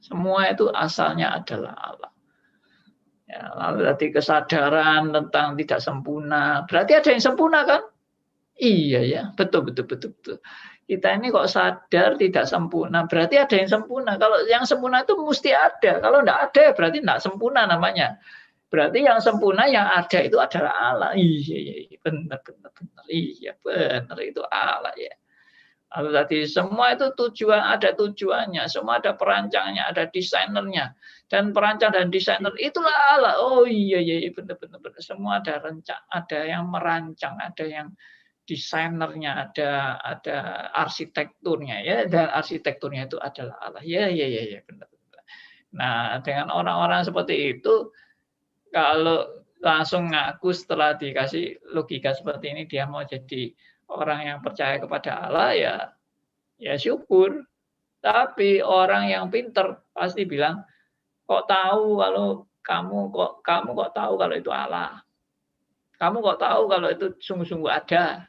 Semua itu asalnya adalah Allah. Ya, lalu tadi kesadaran tentang tidak sempurna. Berarti ada yang sempurna kan? Iya ya, betul. Kita ini kok sadar tidak sempurna, berarti ada yang sempurna. Kalau yang sempurna itu mesti ada. Kalau tidak ada, berarti tidak sempurna namanya. Berarti yang sempurna yang ada itu adalah Allah. Iya, benar. Iya, benar itu Allah ya. Lalu tadi semua itu ada tujuannya, semua ada perancangannya, ada desainernya. Dan perancang dan desainer itulah Allah. Oh iya, benar. Semua ada ada yang merancang, ada yang desainernya, ada arsitekturnya ya, dan arsitekturnya itu adalah Allah. Ya, benar. Nah, dengan orang-orang seperti itu, kalau langsung ngaku setelah dikasih logika seperti ini dia mau jadi orang yang percaya kepada Allah, ya syukur. Tapi orang yang pinter pasti bilang, kok tahu kalau kamu kok tahu kalau itu Allah? Kamu kok tahu kalau itu sungguh-sungguh ada?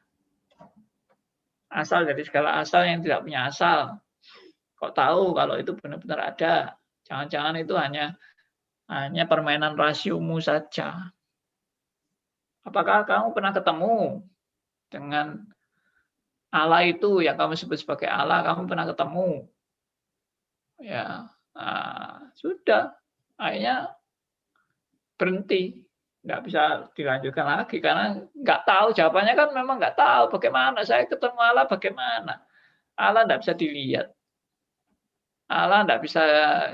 Asal dari segala asal yang tidak punya asal. Kok tahu kalau itu benar-benar ada? Jangan-jangan itu hanya permainan rasiomu saja. Apakah kamu pernah ketemu dengan Allah itu yang kamu sebut sebagai Allah? Kamu pernah ketemu? Ya, sudah. Akhirnya berhenti. Nggak bisa dilanjutkan lagi karena nggak tahu, jawabannya kan memang nggak tahu bagaimana saya ketemu Allah, bagaimana Allah nggak bisa dilihat, Allah nggak bisa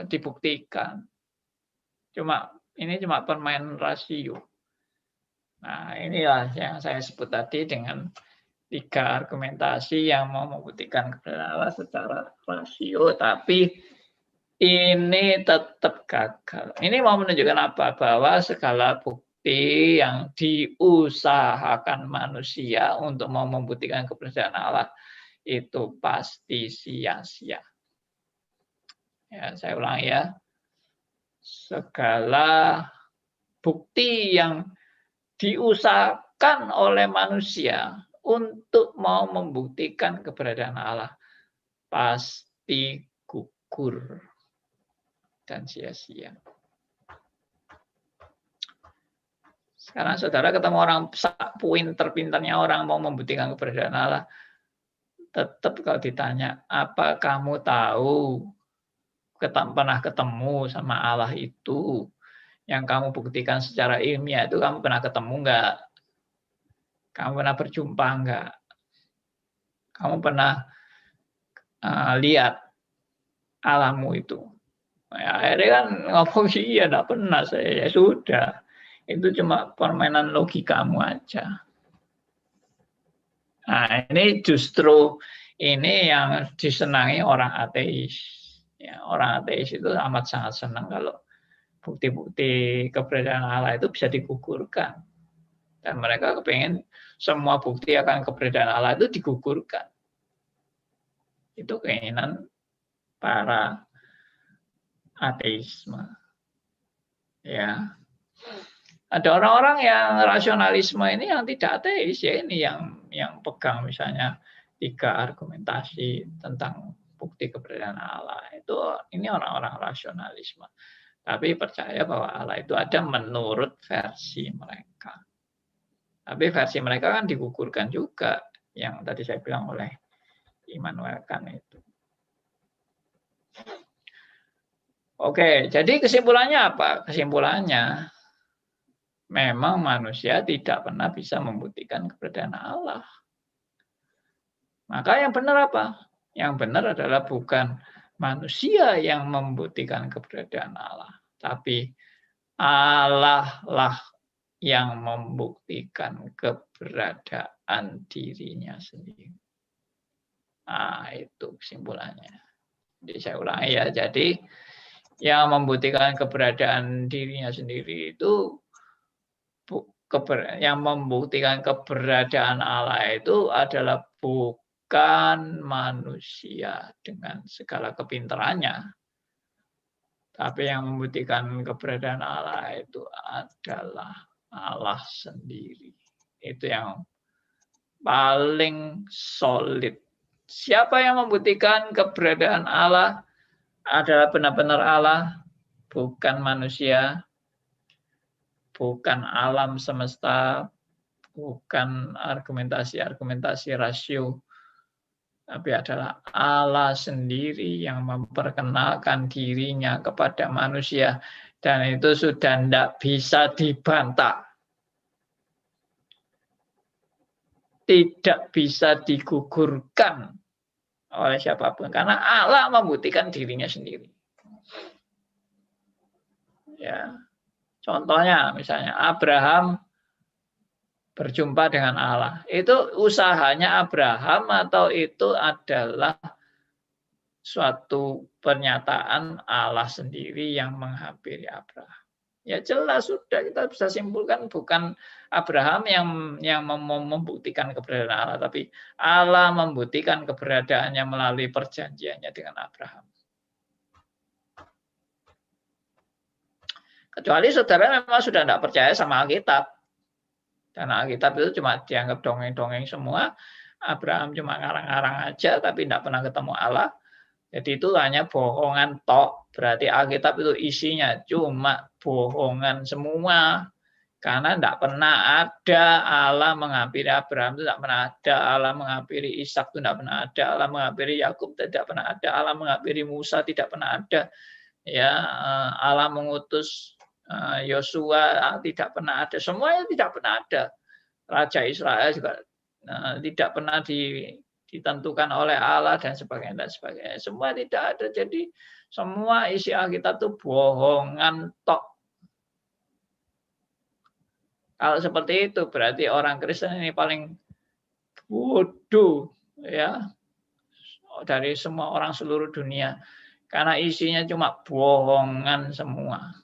dibuktikan, ini cuma permainan rasio. Nah, inilah yang saya sebut tadi dengan 3 argumentasi yang mau membuktikan kebenaran Allah secara rasio, tapi ini tetap gagal. Ini mau menunjukkan apa? Bahwa segala bukti yang diusahakan manusia untuk mau membuktikan keberadaan Allah itu pasti sia-sia. Ya, saya ulang ya. Segala bukti yang diusahakan oleh manusia untuk mau membuktikan keberadaan Allah pasti gugur dan sia-sia. Sekarang saudara ketemu orang pinter-pinternya orang mau membuktikan keberadaan Allah, tetap kalau ditanya, apa kamu tahu pernah ketemu sama Allah itu? Yang kamu buktikan secara ilmiah itu kamu pernah ketemu enggak? Kamu pernah berjumpa enggak? Kamu pernah lihat Allahmu itu? Ya, akhirnya kan ngomong iya enggak pernah saya. Ya sudah. Itu cuma permainan logikamu aja. Nah, ini justru ini yang disenangi orang ateis. Ya, orang ateis itu amat sangat senang kalau bukti-bukti keberadaan Allah itu bisa digugurkan. Dan mereka kepengen semua bukti akan keberadaan Allah itu digugurkan. Itu keinginan para ateisme. Ya. Ada orang-orang yang rasionalisme ini yang tidak ateis, ya ini yang pegang misalnya 3 argumentasi tentang bukti keberadaan Allah. Ini orang-orang rasionalisme. Tapi percaya bahwa Allah itu ada menurut versi mereka. Tapi versi mereka kan digugurkan juga yang tadi saya bilang oleh Immanuel Kant itu. Oke, jadi kesimpulannya apa? Kesimpulannya memang manusia tidak pernah bisa membuktikan keberadaan Allah. Maka yang benar apa? Yang benar adalah bukan manusia yang membuktikan keberadaan Allah, tapi Allah lah yang membuktikan keberadaan dirinya sendiri. Nah, itu kesimpulannya. Jadi saya ulangi ya. Jadi yang membuktikan keberadaan dirinya sendiri itu yang membuktikan keberadaan Allah itu adalah bukan manusia dengan segala kepintarannya. Tapi yang membuktikan keberadaan Allah itu adalah Allah sendiri. Itu yang paling solid. Siapa yang membuktikan keberadaan Allah adalah benar-benar Allah, bukan manusia, bukan alam semesta, bukan argumentasi-argumentasi rasio, tapi adalah Allah sendiri yang memperkenalkan dirinya kepada manusia, dan itu sudah tidak bisa dibantah. Tidak bisa digugurkan oleh siapapun, karena Allah membuktikan dirinya sendiri. Ya. Contohnya misalnya Abraham berjumpa dengan Allah. Itu usahanya Abraham atau itu adalah suatu pernyataan Allah sendiri yang menghampiri Abraham? Ya jelas sudah kita bisa simpulkan bukan Abraham yang membuktikan keberadaan Allah, tapi Allah membuktikan keberadaannya melalui perjanjiannya dengan Abraham. Kecuali saudara memang sudah tidak percaya sama Alkitab. Karena Alkitab itu cuma dianggap dongeng-dongeng semua. Abraham cuma ngarang-ngarang aja, tapi tidak pernah ketemu Allah. Jadi itu hanya bohongan tok. Berarti Alkitab itu isinya cuma bohongan semua. Karena tidak pernah ada Allah menghampiri Abraham, itu tidak pernah ada. Allah menghampiri Ishak itu tidak pernah ada. Allah menghampiri Yakub tidak pernah ada. Allah menghampiri Musa tidak pernah ada. Ya, Allah mengutus Yosua tidak pernah ada. Semuanya tidak pernah ada. Raja Israel juga tidak pernah ditentukan oleh Allah dan sebagainya. Semua tidak ada. Jadi semua isi Alkitab itu bohongan tok. Kalau seperti itu berarti orang Kristen ini paling bodoh ya dari semua orang seluruh dunia. Karena isinya cuma bohongan semua.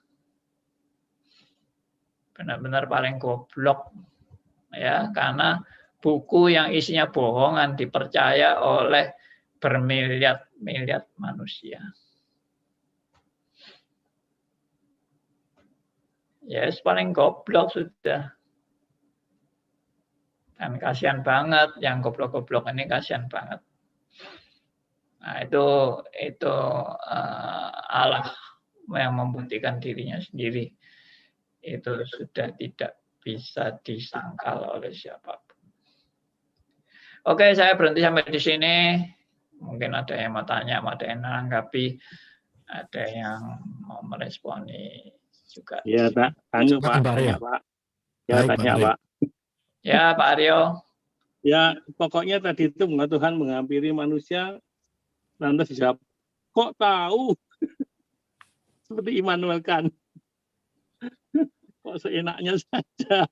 Benar-benar paling goblok. Ya, karena buku yang isinya bohongan dipercaya oleh bermiliar-miliar manusia. Ya, paling goblok sudah. Dan kasihan banget yang goblok-goblok ini, kasihan banget. Nah, itu Allah yang membuktikan dirinya sendiri. Itu sudah tidak bisa disangkal oleh siapapun. Oke, saya berhenti sampai di sini. Mungkin ada yang mau tanya, ada yang menanggapi, ada yang mau meresponi juga. Ya, Pak. Pak. Tanya, Pak. Ya, baik, tanya, Pak. Ya, Pak Aryo. Ya, pokoknya tadi itu Tuhan menghampiri manusia, lantas dijawab, kok tahu? Seperti Immanuel Kant. Kok seenaknya saja.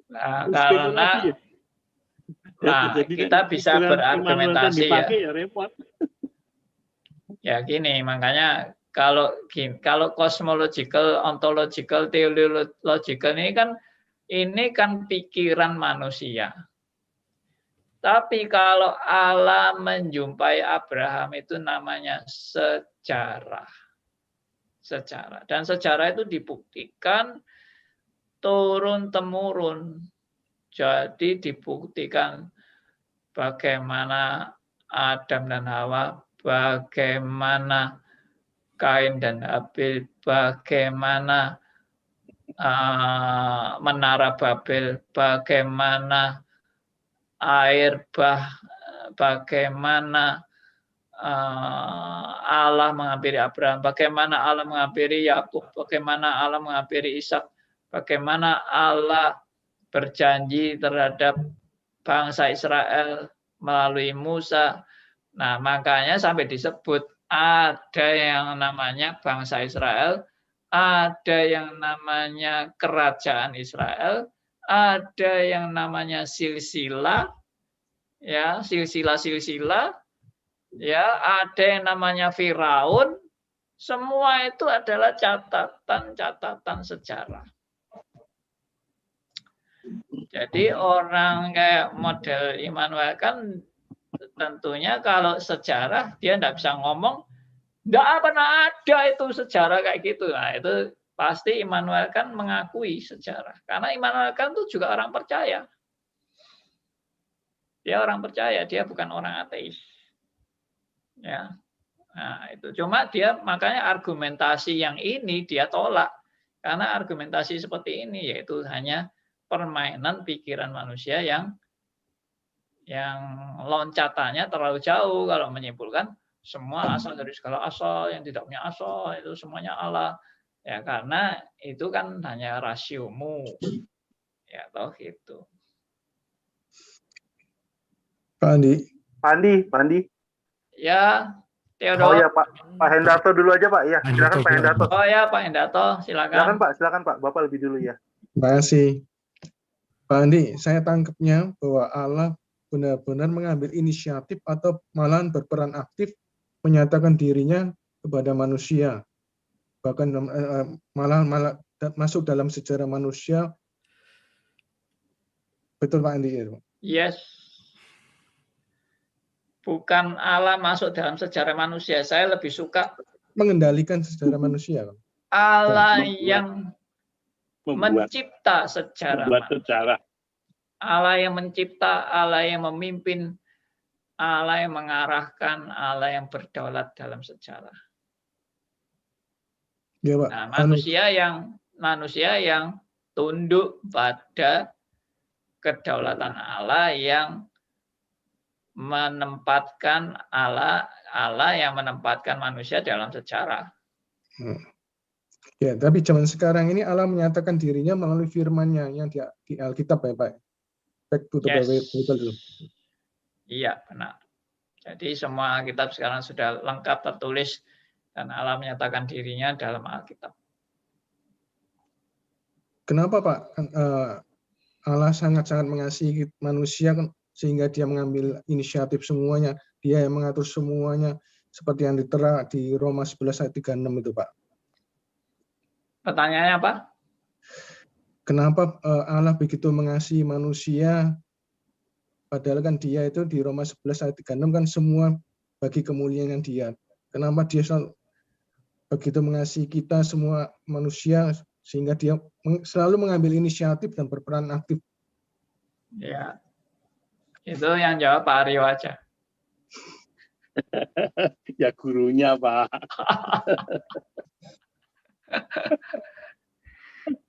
Nah, karena kita bisa berargumentasi ya. Ya repot. Ya gini, makanya kalau cosmological, ontological, theological ini kan pikiran manusia. Tapi kalau Allah menjumpai Abraham itu namanya sejarah. Sejarah. Dan sejarah itu dibuktikan turun-temurun. Jadi dibuktikan bagaimana Adam dan Hawa, bagaimana Kain dan Habil, bagaimana Menara Babel, bagaimana air bah, bagaimana Allah menghampiri Abraham, bagaimana Allah menghampiri Yakub, bagaimana Allah menghampiri Ishak, bagaimana Allah berjanji terhadap bangsa Israel melalui Musa. Nah, makanya sampai disebut ada yang namanya bangsa Israel, ada yang namanya kerajaan Israel, ada yang namanya silsilah, ya, silsilah, ya, ada yang namanya Firaun. Semua itu adalah catatan-catatan sejarah. Jadi orang kayak model Immanuel kan tentunya kalau sejarah dia tidak bisa ngomong, tidak pernah ada itu sejarah kayak gitu. Nah, itu pasti Immanuel kan mengakui sejarah. Karena Immanuel kan itu juga orang percaya. Dia orang percaya, dia bukan orang ateis. Ya. Nah, itu cuma dia makanya argumentasi yang ini dia tolak. Karena argumentasi seperti ini yaitu hanya permainan pikiran manusia yang loncatannya terlalu jauh kalau menyimpulkan semua asal dari segala asal, yang tidak punya asal itu semuanya Allah. Ya karena itu kan hanya rasiomu. Ya toh gitu. Pak Andi. Ya, Theodor. Oh ya Pak Hendarto dulu aja Pak. Ya, silakan Pak Hendarto. Oh ya Pak Hendarto, silakan. Silakan Pak. Bapak lebih dulu ya. Terima kasih. Pak Andi, saya tangkapnya bahwa Allah benar-benar mengambil inisiatif atau malahan berperan aktif menyatakan dirinya kepada manusia. Bahkan malah masuk dalam sejarah manusia. Betul Pak Andi? Yes. Bukan Allah masuk dalam sejarah manusia. Saya lebih suka mengendalikan sejarah manusia. Allah yang mencipta sejarah. Allah yang mencipta, Allah yang memimpin, Allah yang mengarahkan, Allah yang berdaulat dalam sejarah. Ya, Pak. Nah, manusia yang tunduk pada kedaulatan Allah yang menempatkan Allah yang menempatkan manusia dalam sejarah. Ya, tapi zaman sekarang ini Allah menyatakan dirinya melalui firman-Nya yang di Alkitab ya, Pak. Back to the Bible. Iya, benar. Jadi semua kitab sekarang sudah lengkap tertulis dan Allah menyatakan dirinya dalam Alkitab. Kenapa, Pak? Allah sangat-sangat mengasihi manusia sehingga dia mengambil inisiatif semuanya. Dia yang mengatur semuanya seperti yang ditera di Roma 11 ayat 36 itu, Pak. Pertanyaannya apa? Kenapa Allah begitu mengasihi manusia, padahal kan dia itu di Roma 11 ayat 36 kan semua bagi kemuliaan dia. Kenapa dia begitu mengasihi kita semua manusia sehingga dia selalu mengambil inisiatif dan berperan aktif? Ya, itu yang jawab Pak Aryo aja. Ya gurunya Pak.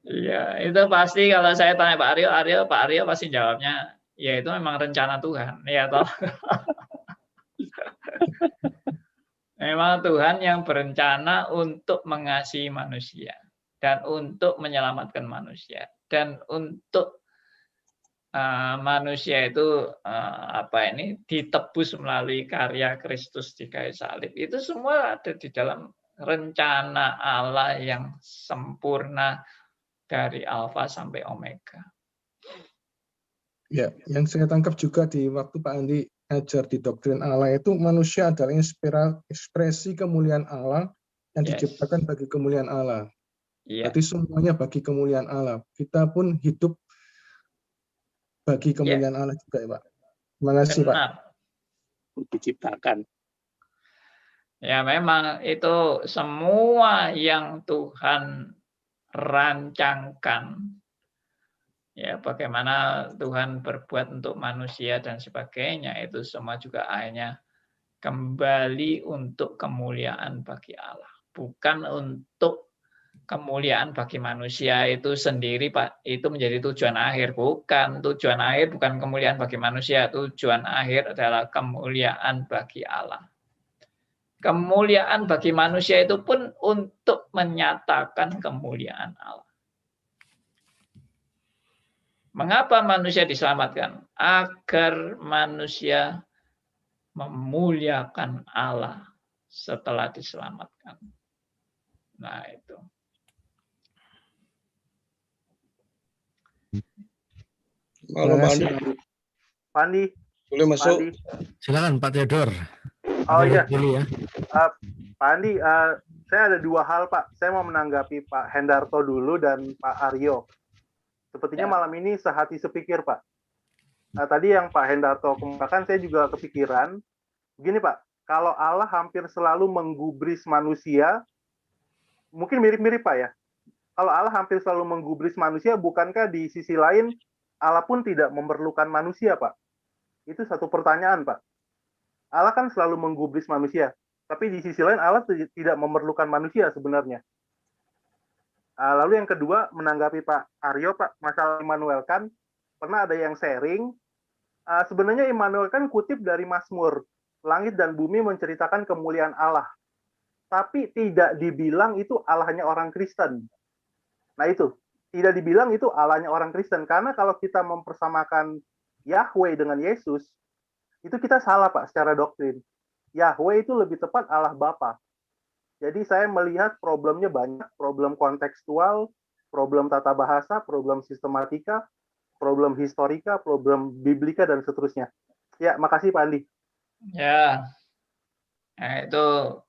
Iya, itu pasti kalau saya tanya Pak Aryo pasti jawabnya, ya itu memang rencana Tuhan, ya toh. Memang Tuhan yang berencana untuk mengasihi manusia dan untuk menyelamatkan manusia dan untuk manusia itu ditebus melalui karya Kristus di kayu salib. Itu semua ada di dalam rencana Allah yang sempurna dari alfa sampai omega. Ya, yang saya tangkap juga di waktu Pak Andi ajar di doktrin Allah itu manusia adalah ekspresi kemuliaan Allah yang diciptakan bagi kemuliaan Allah. Berarti semuanya bagi kemuliaan Allah. Kita pun hidup bagi kemuliaan Allah juga ya Pak. Terima kasih, Pak. Benar. Diciptakan. Ya memang itu semua yang Tuhan rancangkan. Ya bagaimana Tuhan berbuat untuk manusia dan sebagainya, itu semua juga akhirnya kembali untuk kemuliaan bagi Allah. Bukan untuk kemuliaan bagi manusia itu sendiri, Pak. Itu menjadi tujuan akhir. Bukan. Tujuan akhir bukan kemuliaan bagi manusia. Tujuan akhir adalah kemuliaan bagi Allah. Kemuliaan bagi manusia itu pun untuk menyatakan kemuliaan Allah. Mengapa manusia diselamatkan? Agar manusia memuliakan Allah setelah diselamatkan. Nah, itu. Malam Pak Andi. Pak Andi. Boleh masuk? Pak Andi. Silakan Pak Theodor. Oh iya. Dulu ya. Pak Andi, saya ada dua hal Pak. Saya mau menanggapi Pak Hendarto dulu dan Pak Aryo. Sepertinya malam ini sehati sepikir Pak. Tadi yang Pak Hendarto kemukakan saya juga kepikiran. Begini Pak, kalau Allah hampir selalu menggubris manusia, mungkin mirip-mirip Pak ya. Kalau Allah hampir selalu menggubris manusia, bukankah di sisi lain Allah pun tidak memerlukan manusia Pak? Itu satu pertanyaan Pak. Allah kan selalu menggubris manusia, tapi di sisi lain Allah tidak memerlukan manusia sebenarnya. Lalu yang kedua, menanggapi Pak Aryo, Pak, masalah Immanuel kan, pernah ada yang sharing, sebenarnya Immanuel kan kutip dari Mazmur, langit dan bumi menceritakan kemuliaan Allah, tapi tidak dibilang itu Allahnya orang Kristen. Nah itu, tidak dibilang itu Allahnya orang Kristen, karena kalau kita mempersamakan Yahweh dengan Yesus, itu kita salah Pak secara doktrin. Yahweh itu lebih tepat Allah Bapa. Jadi saya melihat problemnya banyak, problem kontekstual, problem tata bahasa, problem sistematika, problem historika, problem biblika, dan seterusnya. Ya, makasih Pak Andi. Ya, itu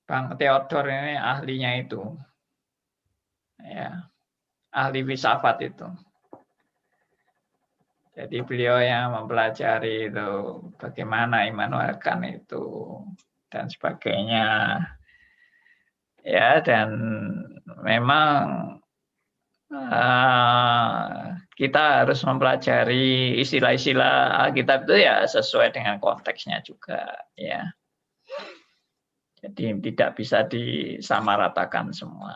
Bang Theodor ini ahlinya itu. Ya, ahli filsafat itu. Jadi beliau yang mempelajari itu bagaimana Immanuel Kant itu dan sebagainya. Ya, dan memang kita harus mempelajari istilah-istilah Alkitab itu ya sesuai dengan konteksnya juga, ya. Jadi tidak bisa disamaratakan semua.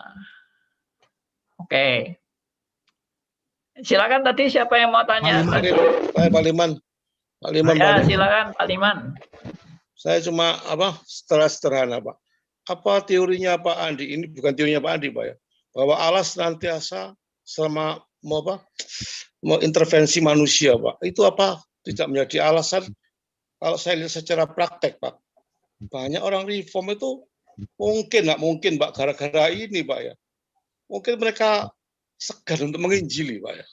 Oke. Silakan tadi siapa yang mau tanya? Pak Liman. Pak Liman. Ya, silakan Pak Liman. Saya cuma setelah sederhana Pak. Apa teorinya Pak Andi? Ini bukan teorinya Pak Andi Pak ya. Bahwa Allah senantiasa selama mau intervensi manusia Pak. Itu apa? Tidak menjadi alasan kalau saya lihat secara praktek Pak. Banyak orang reform itu nggak mungkin Pak gara-gara ini Pak ya. Mungkin mereka segan untuk menginjili Pak ya.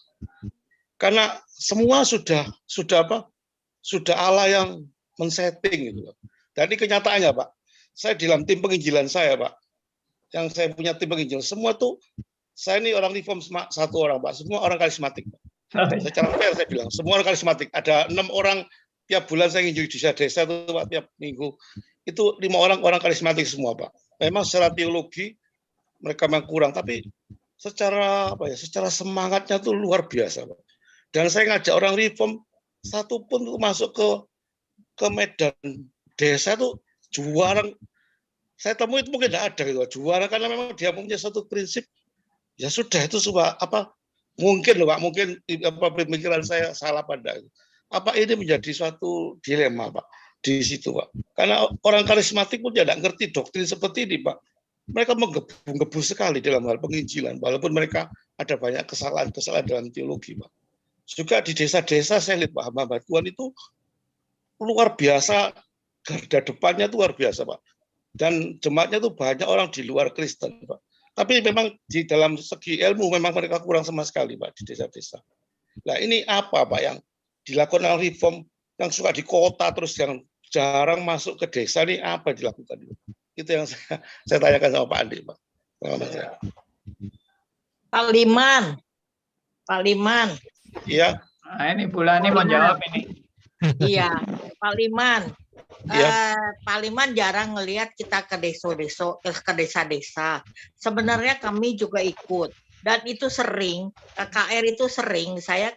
Karena semua sudah Allah yang men-setting gitu. Jadi kenyataannya Pak, saya di dalam tim penginjilan saya Pak, yang saya punya tim penginjil, semua tuh saya ini orang reform satu orang Pak, semua orang karismatik Pak. Secara fair saya bilang, semua orang karismatik. Ada 6 orang tiap bulan saya nginjil di desa itu Pak, tiap minggu. Itu 5 orang karismatik semua Pak. Memang secara teologi mereka memang kurang, tapi secara secara semangatnya tuh luar biasa Pak. Dan saya ngajak orang reform satu pun tuh masuk ke medan desa tuh juara. Saya temui itu mungkin tidak ada gitu juara, karena memang dia punya satu prinsip. Ya sudah itu mungkin loh Pak, mungkin pemikiran saya salah pada itu. Apa ini menjadi suatu dilema Pak di situ Pak? Karena orang karismatik pun tidak ngerti doktrin seperti ini Pak. Mereka menggebu-gebu sekali dalam hal penginjilan, walaupun mereka ada banyak kesalahan-kesalahan dalam teologi Pak. Juga di desa-desa saya lihat Pak, hamba Tuhan itu luar biasa, garda depannya itu luar biasa Pak. Dan jemaatnya itu banyak orang di luar Kristen Pak. Tapi memang di dalam segi ilmu memang mereka kurang sama sekali Pak di desa-desa. Nah ini apa Pak yang dilakukan oleh reform yang suka di kota terus yang jarang masuk ke desa, ini apa dilakukan? Itu yang saya tanyakan sama Pak Andi Pak. Pak Liman. Iya. Nah, ini Bulani mau jawab ini. Iya, Pak Liman. Iya. Pak Liman jarang ngelihat kita ke desa-desa. Sebenarnya kami juga ikut dan itu sering KKR itu sering saya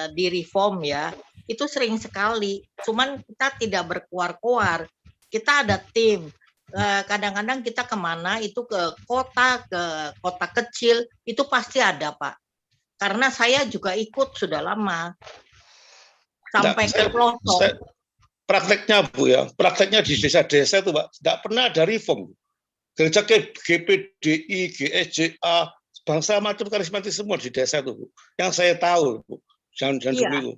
di reform ya. Itu sering sekali. Cuman kita tidak berkuar-kuar. Kita ada tim. Kadang-kadang kita kemana itu ke kota kecil itu pasti ada Pak. Karena saya juga ikut sudah lama. Sampai ke pelosok. Prakteknya Bu ya, prakteknya di desa-desa itu Pak, tidak pernah ada reform. Gereja GPDI, GSJA, bangsa macam karismatik semua di desa itu Bu. Yang saya tahu Bu, jangan dulu itu.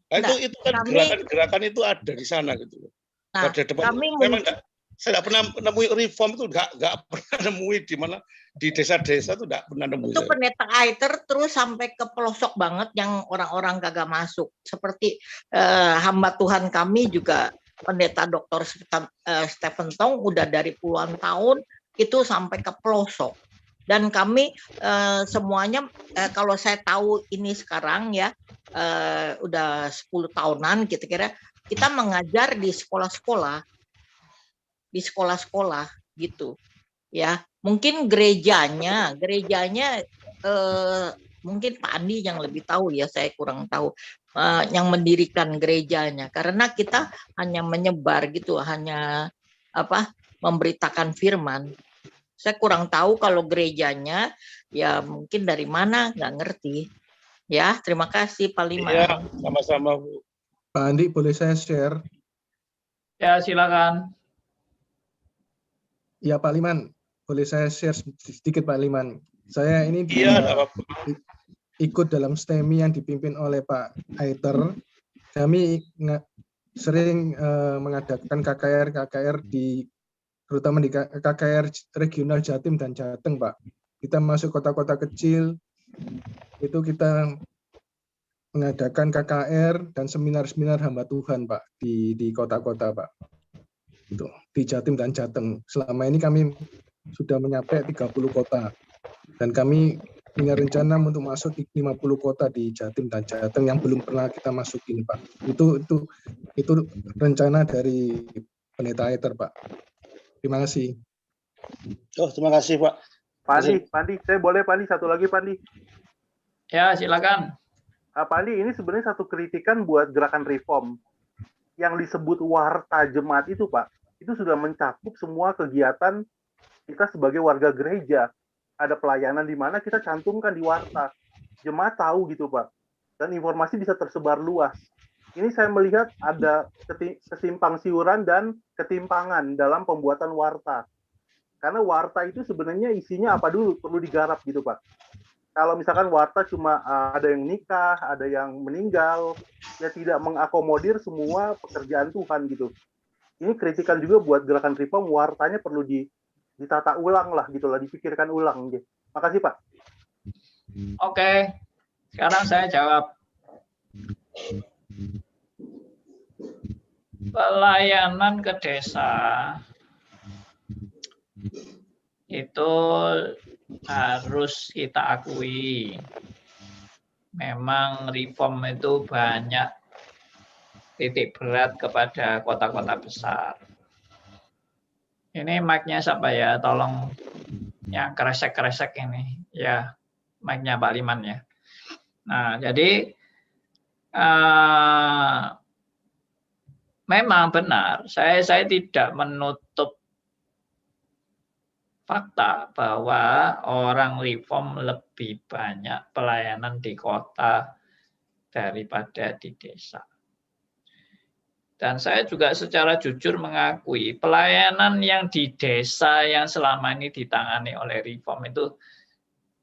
Nah, itu kan gerakan-gerakan itu ada di sana gitu. Nah, memang saya tidak pernah nemui reform itu, nggak pernah nemui di mana di desa-desa itu tidak pernah nemui. Itu pendeta Aiter terus sampai ke pelosok banget yang orang-orang kagak masuk. Seperti hamba Tuhan kami juga pendeta Dr. Stephen Tong udah dari puluhan tahun itu sampai ke pelosok. Dan kami semuanya kalau saya tahu ini sekarang ya udah 10 tahunan kira-kira kita mengajar di sekolah-sekolah gitu ya. Mungkin gerejanya mungkin Pak Andi yang lebih tahu ya, saya kurang tahu yang mendirikan gerejanya karena kita hanya menyebar gitu, hanya memberitakan firman. Saya kurang tahu kalau gerejanya ya mungkin dari mana nggak ngerti ya. Terima kasih Pak Liman. Ya, sama-sama Bu. Pak Andi boleh saya share? Ya silakan. Ya Pak Liman, boleh saya share sedikit Pak Liman. Saya ini ikut dalam STEMI yang dipimpin oleh Pak Aiter. Kami sering mengadakan KKR di terutama di KKR regional Jatim dan Jateng Pak. Kita masuk kota-kota kecil, itu kita mengadakan KKR dan seminar-seminar hamba Tuhan Pak di kota-kota Pak. Itu di Jatim dan Jateng. Selama ini kami sudah mencapai 30 kota dan kami punya rencana untuk masuk di 50 kota di Jatim dan Jateng yang belum pernah kita masukin Pak. Itu rencana dari pendeta Aiter Pak. Terima kasih. Oh, terima kasih Pak. Pak Andi, saya boleh Pak Andi satu lagi Pak Andi? Ya silakan. Pak Andi, ini sebenarnya satu kritikan buat gerakan reform. Yang disebut warta jemaat itu Pak, itu sudah mencakup semua kegiatan kita sebagai warga gereja. Ada pelayanan di mana kita cantumkan di warta. Jemaat tahu gitu Pak. Dan informasi bisa tersebar luas. Ini saya melihat ada kesimpang siuran dan ketimpangan dalam pembuatan warta. Karena warta itu sebenarnya isinya apa dulu perlu digarap gitu Pak. Kalau misalkan warta cuma ada yang nikah, ada yang meninggal, ya tidak mengakomodir semua pekerjaan Tuhan gitu. Ini kritikan juga buat gerakan reform, wartanya perlu ditata ulang lah gitu lah, dipikirkan ulang. Gitu. Makasih Pak. Oke, sekarang saya jawab. Pelayanan ke desa itu harus kita akui, memang reform itu banyak titik berat kepada kota-kota besar. Ini mic-nya siapa ya? Tolong yang kresek-kresek ini. Ya, mic-nya Pak Liman ya. Nah, jadi memang benar, saya tidak menutup fakta bahwa orang reform lebih banyak pelayanan di kota daripada di desa. Dan saya juga secara jujur mengakui pelayanan yang di desa yang selama ini ditangani oleh reform itu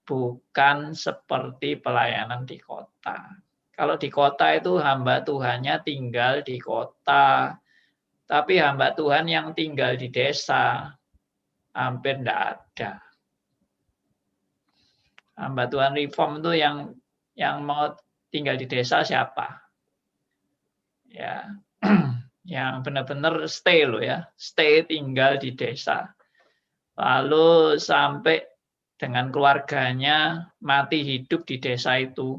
bukan seperti pelayanan di kota. Kalau di kota itu hamba Tuhannya tinggal di kota, tapi hamba Tuhan yang tinggal di desa hampir tidak ada. Hamba Tuhan reform itu yang mau tinggal di desa siapa? Ya, yang benar-benar stay loh ya, stay tinggal di desa. Lalu sampai dengan keluarganya mati hidup di desa itu.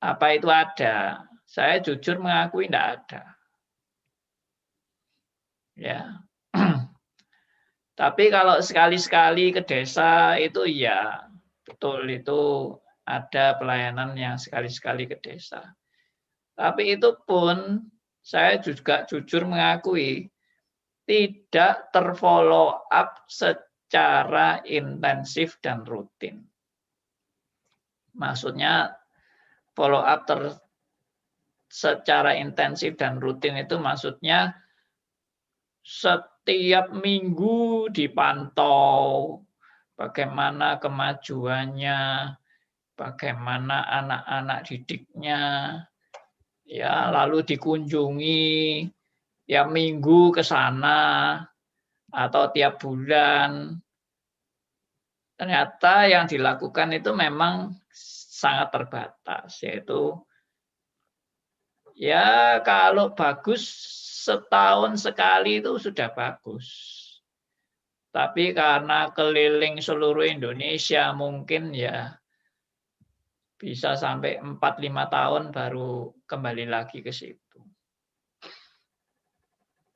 Apa itu ada? Saya jujur mengakui tidak ada. Ya. Tapi kalau sekali-sekali ke desa itu ya betul, itu ada pelayanan yang sekali-sekali ke desa. Tapi itu pun saya juga jujur mengakui tidak terfollow up secara intensif dan rutin. Maksudnya follow up secara intensif dan rutin itu maksudnya setiap minggu dipantau bagaimana kemajuannya, bagaimana anak-anak didiknya, ya lalu dikunjungi tiap minggu ke sana atau tiap bulan. Ternyata yang dilakukan itu memang sangat terbatas, yaitu ya kalau bagus setahun sekali itu sudah bagus. Tapi karena keliling seluruh Indonesia mungkin ya bisa sampai 4-5 tahun baru kembali lagi ke situ.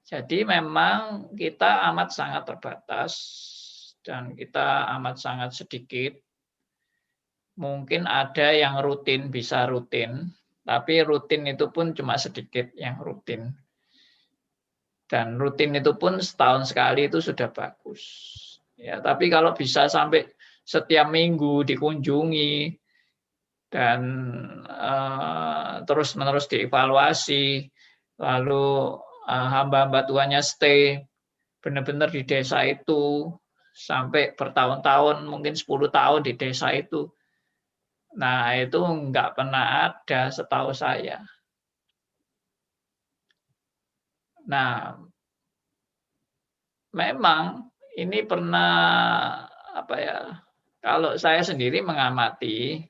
Jadi memang kita amat sangat terbatas dan kita amat sangat sedikit. Mungkin ada yang rutin bisa rutin, tapi rutin itu pun cuma sedikit yang rutin. Dan rutin itu pun setahun sekali itu sudah bagus. Ya, tapi kalau bisa sampai setiap minggu dikunjungi dan terus-menerus dievaluasi, lalu hamba-hamba Tuhannya stay benar-benar di desa itu sampai bertahun-tahun, mungkin 10 tahun di desa itu. Nah, itu nggak pernah ada setahu saya. Nah, memang ini pernah apa ya? Kalau saya sendiri mengamati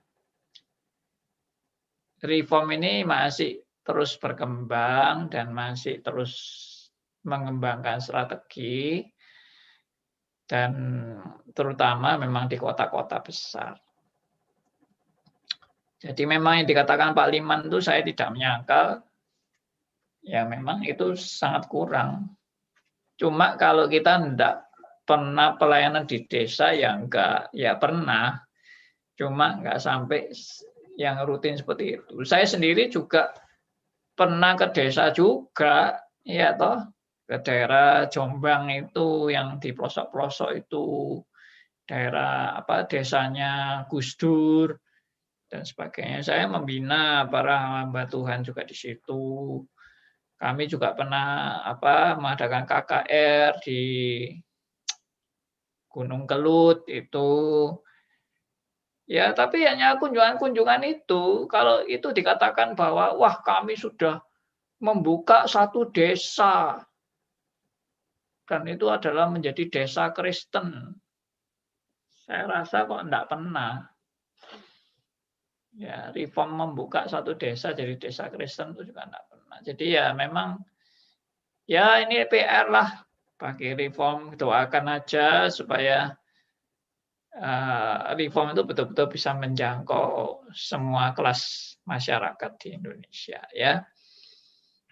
reform ini masih terus berkembang dan masih terus mengembangkan strategi dan terutama memang di kota-kota besar. Jadi memang yang dikatakan Pak Liman itu saya tidak menyangkal, ya memang itu sangat kurang. Cuma kalau kita tidak pernah pelayanan di desa ya enggak, ya pernah, cuma enggak sampai yang rutin seperti itu. Saya sendiri juga pernah ke desa juga, ya toh, ke daerah Jombang itu yang di pelosok-pelosok itu, daerah apa desanya Gus Dur dan sebagainya. Saya membina para hamba Tuhan juga di situ. Kami juga pernah mengadakan KKR di Gunung Kelut itu. Ya, tapi hanya kunjungan-kunjungan itu. Kalau itu dikatakan bahwa wah kami sudah membuka satu desa dan itu adalah menjadi desa Kristen. Saya rasa kok enggak pernah. Ya, reform membuka satu desa jadi desa Kristen itu juga enggak pernah. Jadi ya memang ya ini PR lah bagi reform, doakan aja supaya reform itu betul-betul bisa menjangkau semua kelas masyarakat di Indonesia ya.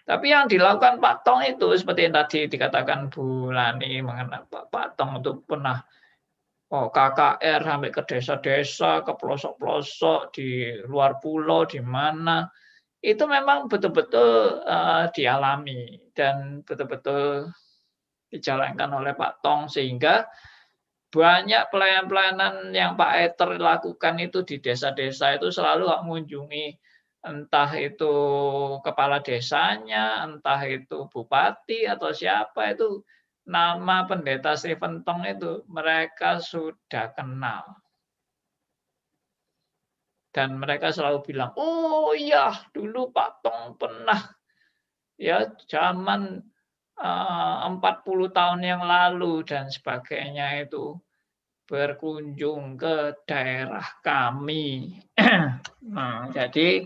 Tapi yang dilakukan Pak Tong itu seperti yang tadi dikatakan Bu Lani mengenai Pak Tong itu pernah KKR sampai ke desa-desa, ke pelosok-pelosok di luar pulau di mana itu memang betul-betul dialami dan betul-betul dijalankan oleh Pak Tong sehingga banyak pelayanan-pelayanan yang Pak Eter lakukan itu di desa-desa itu selalu mengunjungi entah itu kepala desanya, entah itu bupati atau siapa itu nama pendeta Stephen Tong itu mereka sudah kenal. Dan mereka selalu bilang, oh iya dulu Pak Tong pernah ya zaman 40 tahun yang lalu dan sebagainya itu berkunjung ke daerah kami. Nah, jadi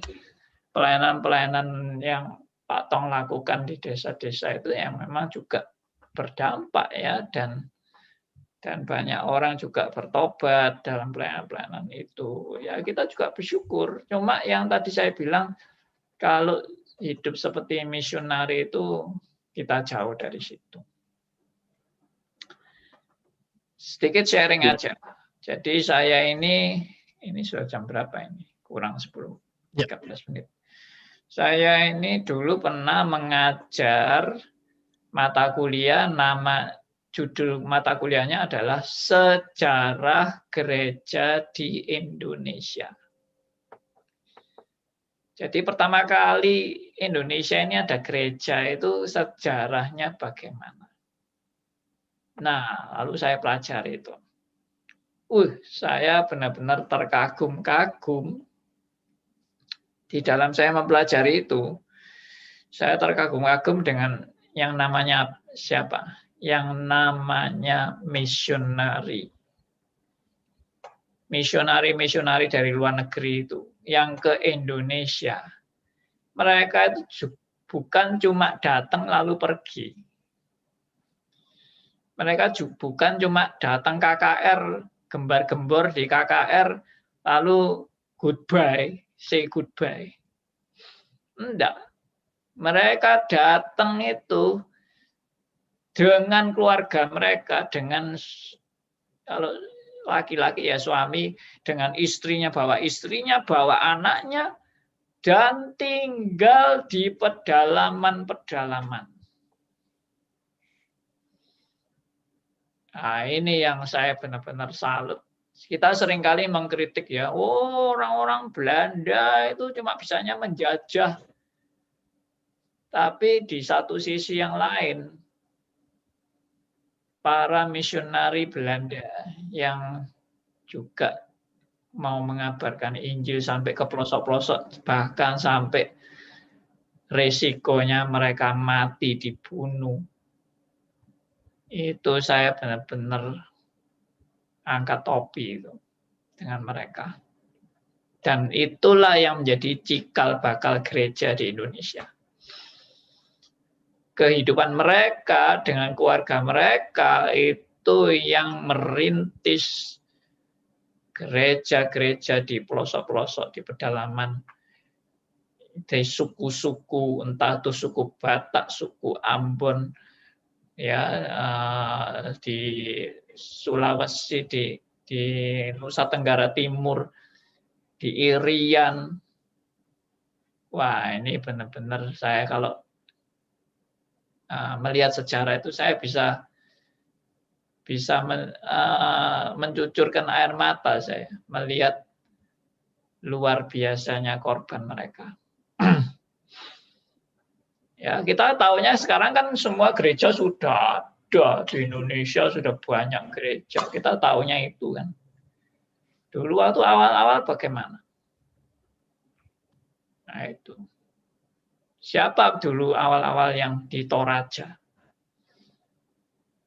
pelayanan-pelayanan yang Pak Tong lakukan di desa-desa itu yang memang juga berdampak ya dan banyak orang juga bertobat dalam pelayanan-pelayanan itu. Ya kita juga bersyukur. Cuma yang tadi saya bilang Kalau hidup seperti misionari itu kita jauh dari situ. Sedikit sharing aja. Jadi saya ini sudah jam berapa ini? Kurang 13 menit. Saya ini dulu pernah mengajar mata kuliah, judul mata kuliahnya adalah Sejarah Gereja di Indonesia. Jadi pertama kali Indonesia ini ada gereja itu sejarahnya bagaimana. Nah, lalu saya pelajari itu. Saya benar-benar terkagum-kagum. Di dalam saya mempelajari itu, saya terkagum-kagum dengan yang namanya siapa? Yang namanya misionari. Misionari dari luar negeri itu yang ke Indonesia. Mereka itu bukan cuma datang lalu pergi. Mereka bukan cuma datang KKR, gembar-gembor di KKR, lalu say goodbye. Enggak. Mereka datang itu dengan keluarga mereka, dengan kalau laki-laki ya suami, dengan istrinya, bawa anaknya, dan tinggal di pedalaman-pedalaman. Nah, ini yang saya benar-benar salut. Kita seringkali mengkritik ya, orang-orang Belanda itu cuma bisanya menjajah. Tapi di satu sisi yang lain, para misionari Belanda yang juga mau mengabarkan Injil sampai ke pelosok-pelosok, bahkan sampai resikonya mereka mati dibunuh. Itu saya benar-benar angkat topi itu dengan mereka. Dan itulah yang menjadi cikal bakal gereja di Indonesia. Kehidupan mereka dengan keluarga mereka itu yang merintis gereja-gereja di pelosok-pelosok, di pedalaman, dari suku-suku, entah itu suku Batak, suku Ambon, ya di Sulawesi, di Nusa Tenggara Timur, di Irian. Wah, ini benar-benar saya kalau melihat sejarah itu saya bisa mencucurkan air mata saya melihat luar biasanya korban mereka. Ya, kita tahunya sekarang kan semua gereja sudah ada di Indonesia, sudah banyak gereja. Kita tahunya itu kan. Dulu waktu awal-awal bagaimana? Nah itu. Siapa dulu awal-awal yang di Toraja?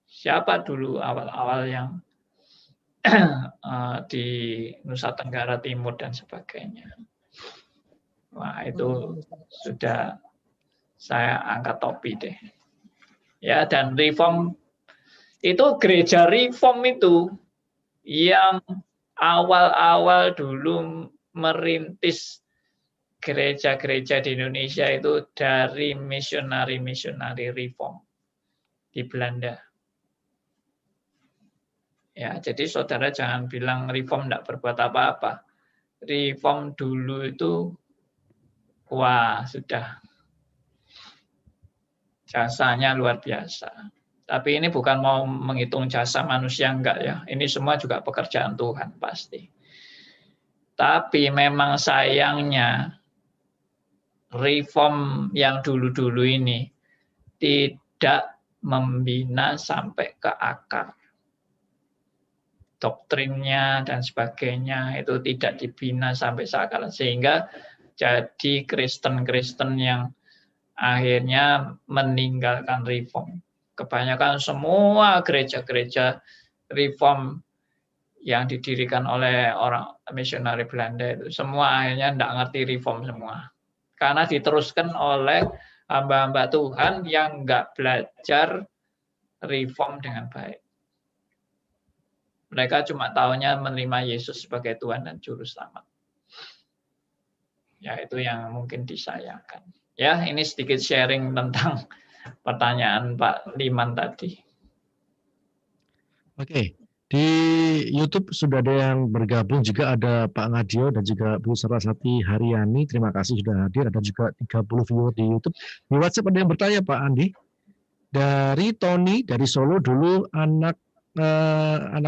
Siapa dulu awal-awal yang di Nusa Tenggara Timur dan sebagainya? Wah, itu sudah saya angkat topi deh. Ya, dan reform itu gereja reform itu yang awal-awal dulu merintis gereja-gereja di Indonesia itu dari misionari reform di Belanda. Ya, jadi saudara jangan bilang reform tidak berbuat apa-apa. Reform dulu itu, wah sudah jasanya luar biasa. Tapi ini bukan mau menghitung jasa manusia, enggak ya. Ini semua juga pekerjaan Tuhan pasti. Tapi memang sayangnya reform yang dulu-dulu ini tidak membina sampai ke akar. Doktrinnya dan sebagainya itu tidak dibina sampai seakar. Sehingga jadi Kristen-Kristen yang akhirnya meninggalkan reform. Kebanyakan semua gereja-gereja reform yang didirikan oleh orang misionari Belanda itu semua akhirnya tidak ngerti reform semua. Karena diteruskan oleh hamba-hamba Tuhan yang nggak belajar reform dengan baik. Mereka cuma tahunya menerima Yesus sebagai Tuhan dan Juru Selamat. Ya, itu yang mungkin disayangkan. Ya, ini sedikit sharing tentang pertanyaan Pak Liman tadi. Oke, di YouTube sudah ada yang bergabung, juga ada Pak Ngadio dan juga Bu Sarasati Haryani. Terima kasih sudah hadir. Ada juga 30 viewer di YouTube. Di WhatsApp ada yang bertanya, Pak Andi. Dari Tony dari Solo, dulu anak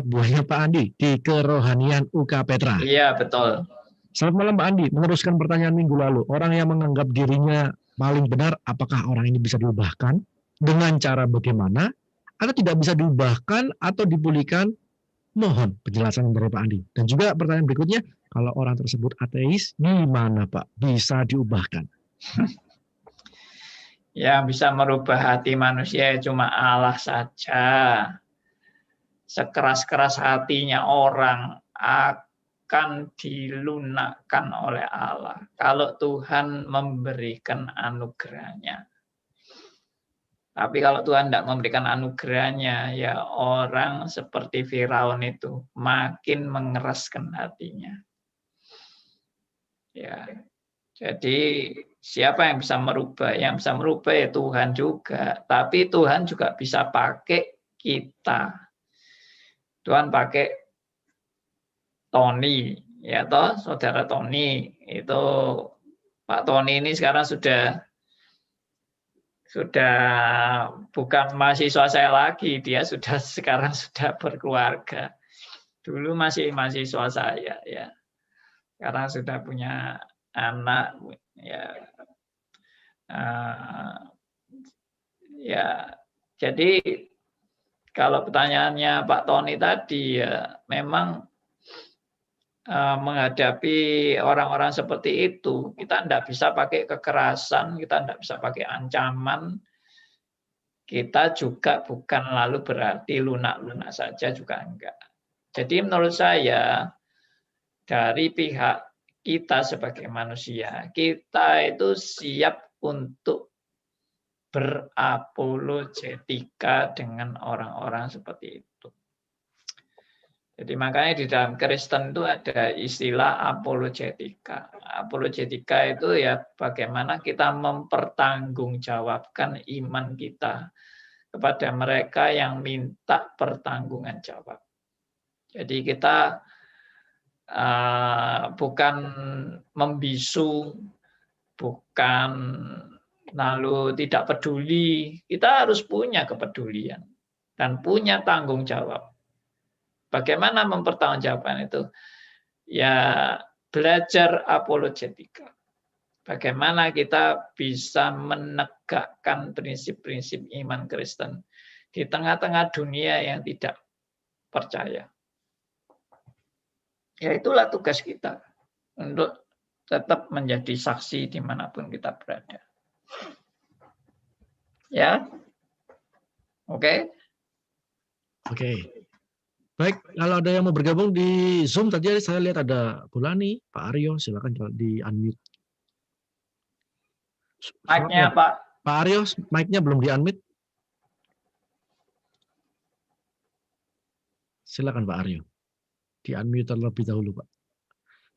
buahnya Pak Andi di Kerohanian UK Petra. Iya, betul. Selamat malam Pak Andi, meneruskan pertanyaan minggu lalu. Orang yang menganggap dirinya paling benar, apakah orang ini bisa diubahkan? Dengan cara bagaimana? Atau tidak bisa diubahkan atau dipulihkan? Mohon penjelasan dari Pak Andi. Dan juga pertanyaan berikutnya, kalau orang tersebut ateis, gimana Pak? Bisa diubahkan? Ya, bisa merubah hati manusia cuma Allah saja. Sekeras-keras hatinya orang akan dilunakkan oleh Allah kalau Tuhan memberikan anugerahnya. Tapi kalau Tuhan tidak memberikan anugerahnya, ya orang seperti Firaun itu makin mengeraskan hatinya. Ya, jadi siapa yang bisa merubah? Yang bisa merubah ya Tuhan juga. Tapi Tuhan juga bisa pakai kita. Tuhan pakai Tony, ya toh, saudara Tony. Itu Pak Tony ini sekarang sudah bukan mahasiswa saya lagi, dia sekarang sudah berkeluarga. Dulu masih mahasiswa saya, ya. Sekarang sudah punya anak, ya. Ya, jadi kalau pertanyaannya Pak Tony tadi, ya memang menghadapi orang-orang seperti itu, kita tidak bisa pakai kekerasan, kita tidak bisa pakai ancaman, kita juga bukan lalu berarti lunak-lunak saja juga enggak. Jadi menurut saya, dari pihak kita sebagai manusia, kita itu siap untuk berapologetika dengan orang-orang seperti itu. Jadi makanya di dalam Kristen itu ada istilah apologetika. Apologetika itu ya bagaimana kita mempertanggungjawabkan iman kita kepada mereka yang minta pertanggungan jawab. Jadi kita bukan membisu, bukan lalu tidak peduli. Kita harus punya kepedulian dan punya tanggung jawab. Bagaimana mempertanggungjawabkan itu? Ya, belajar apologetika. Bagaimana kita bisa menegakkan prinsip-prinsip iman Kristen di tengah-tengah dunia yang tidak percaya. Ya, itulah tugas kita untuk tetap menjadi saksi dimanapun kita berada. Ya, oke. Oke. Baik, kalau ada yang mau bergabung di Zoom, tadi saya lihat ada Bulani, Pak Aryo, silakan di unmute. Mic-nya Pak. Pak Aryo, mic-nya belum di unmute. Silakan Pak Aryo. Di unmute terlebih dahulu Pak.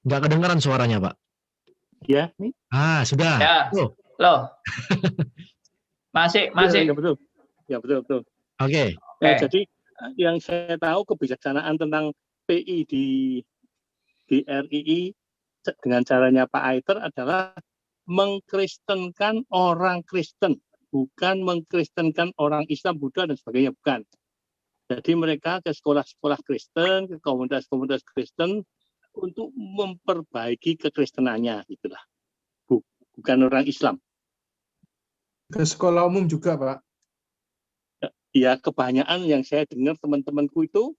Nggak kedengaran suaranya Pak. Ya, nih. Sudah. Ya, loh. Masih. Ya, betul. Ya, betul. Oke. Ya, jadi yang saya tahu kebijaksanaan tentang PI di RII dengan caranya Pak Aiter adalah mengkristenkan orang Kristen, bukan mengkristenkan orang Islam, Buddha dan sebagainya, bukan. Jadi mereka ke sekolah-sekolah Kristen, ke komunitas-komunitas Kristen untuk memperbaiki kekristenannya, itulah. Bukan orang Islam. Ke sekolah umum juga, Pak. Ya, kebanyakan yang saya dengar teman-temanku itu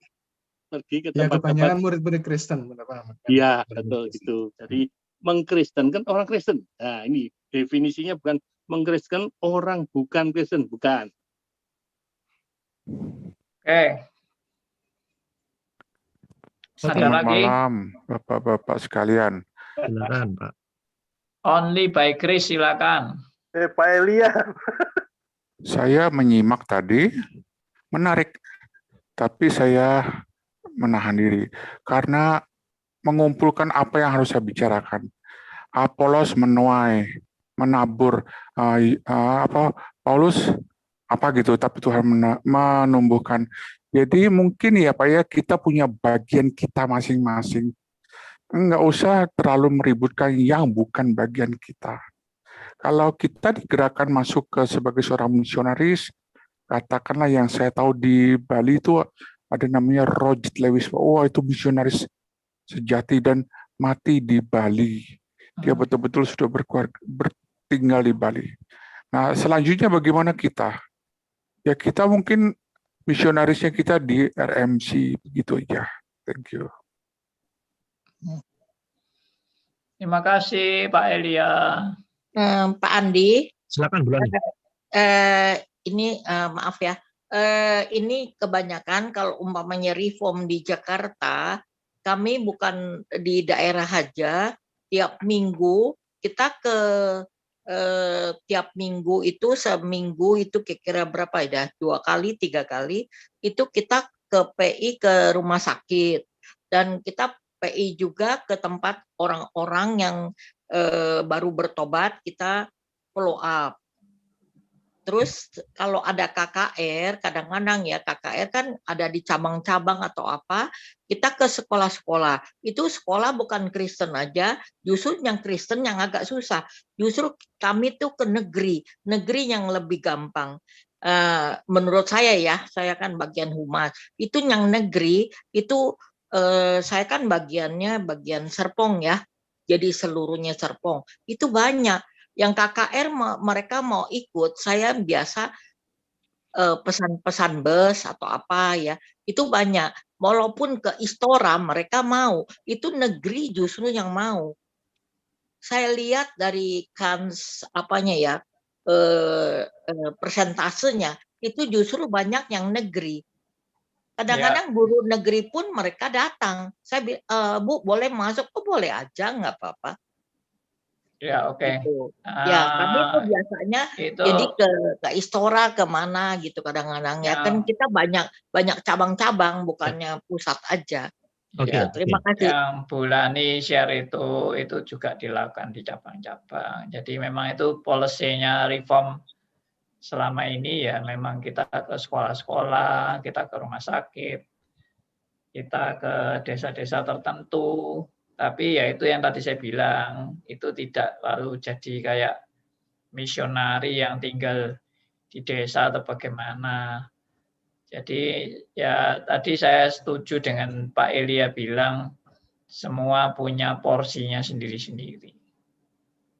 pergi ke tempat-tempat. Ya, kebanyakan murid-murid Kristen. Iya, betul gitu. Jadi mengkristenkan orang Kristen. Nah, ini definisinya bukan mengkristenkan orang bukan Kristen, bukan. Oke. Ada lagi? Malam, Bapak-bapak sekalian. Silakan, Pak. Only by grace, silakan. Pak Elia. Saya menyimak tadi, menarik, tapi saya menahan diri karena mengumpulkan apa yang harus saya bicarakan. Apolos menuai, menabur, Paulus apa gitu, tapi Tuhan menumbuhkan. Jadi mungkin ya Pak ya, kita punya bagian kita masing-masing. Enggak usah terlalu meributkan yang bukan bagian kita. Kalau kita digerakkan masuk ke sebagai seorang misionaris, katakanlah yang saya tahu di Bali itu ada namanya Roger Lewis. Oh, itu misionaris sejati dan mati di Bali. Dia betul-betul sudah bertinggal di Bali. Nah, selanjutnya bagaimana kita? Ya kita mungkin misionarisnya kita di RMC, begitu aja. Thank you. Terima kasih Pak Elia. Pak Andi. Silakan Bu Lani. Ini maaf ya. Ini kebanyakan kalau umpamanya reform di Jakarta, kami bukan di daerah aja. Tiap minggu kita ke tiap minggu itu seminggu itu kira-kira berapa ya? 2 kali, 3 kali itu kita ke PI ke rumah sakit dan kita PI juga ke tempat orang-orang yang baru bertobat kita follow up. Terus kalau ada KKR, kadang-kadang ya KKR kan ada di cabang-cabang atau apa, kita ke sekolah-sekolah. Itu sekolah bukan Kristen aja, justru yang Kristen yang agak susah. Justru kami tuh ke negeri yang lebih gampang. Menurut saya ya, saya kan bagian humas. Itu yang negeri, itu saya kan bagian Serpong ya, jadi seluruhnya Serpong. Itu banyak. Yang KKR mereka mau ikut, saya biasa pesan-pesan bus atau apa ya, itu banyak. Walaupun ke Istora mereka mau, itu negeri justru yang mau. Saya lihat dari persentasenya, itu justru banyak yang negeri. Kadang-kadang guru negeri pun mereka datang. Saya bilang, Bu boleh masuk? Oh boleh aja, nggak apa-apa. Ya oke. Gitu. Ya kami tuh biasanya jadi ke Istora kemana gitu kadang-kadang ya kan kita banyak cabang-cabang bukannya pusat aja. Ya, terima kasih. Yang Bu Lani share itu juga dilakukan di cabang-cabang. Jadi memang itu policy-nya reform selama ini ya memang kita ke sekolah-sekolah, kita ke rumah sakit, kita ke desa-desa tertentu. Tapi ya itu yang tadi saya bilang, itu tidak lalu jadi kayak misionari yang tinggal di desa atau bagaimana. Jadi ya tadi saya setuju dengan Pak Elia bilang semua punya porsinya sendiri-sendiri.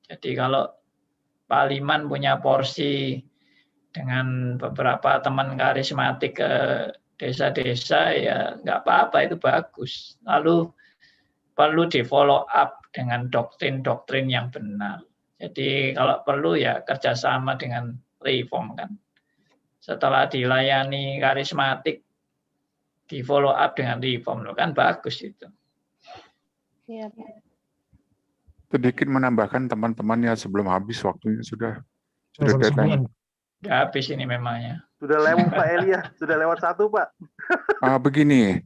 Jadi kalau Pak Liman punya porsi dengan beberapa teman karismatik ke desa-desa ya nggak apa-apa, itu bagus. Lalu perlu di follow up dengan doktrin-doktrin yang benar. Jadi kalau perlu ya kerjasama dengan reform kan. Setelah dilayani karismatik, di follow up dengan reform kan bagus itu. Iya. Sedikit menambahkan teman-teman ya sebelum habis waktunya sudah deadline. Sudah habis ini memangnya. Sudah lewat Pak Elia, sudah lewat 1 Pak. Begini.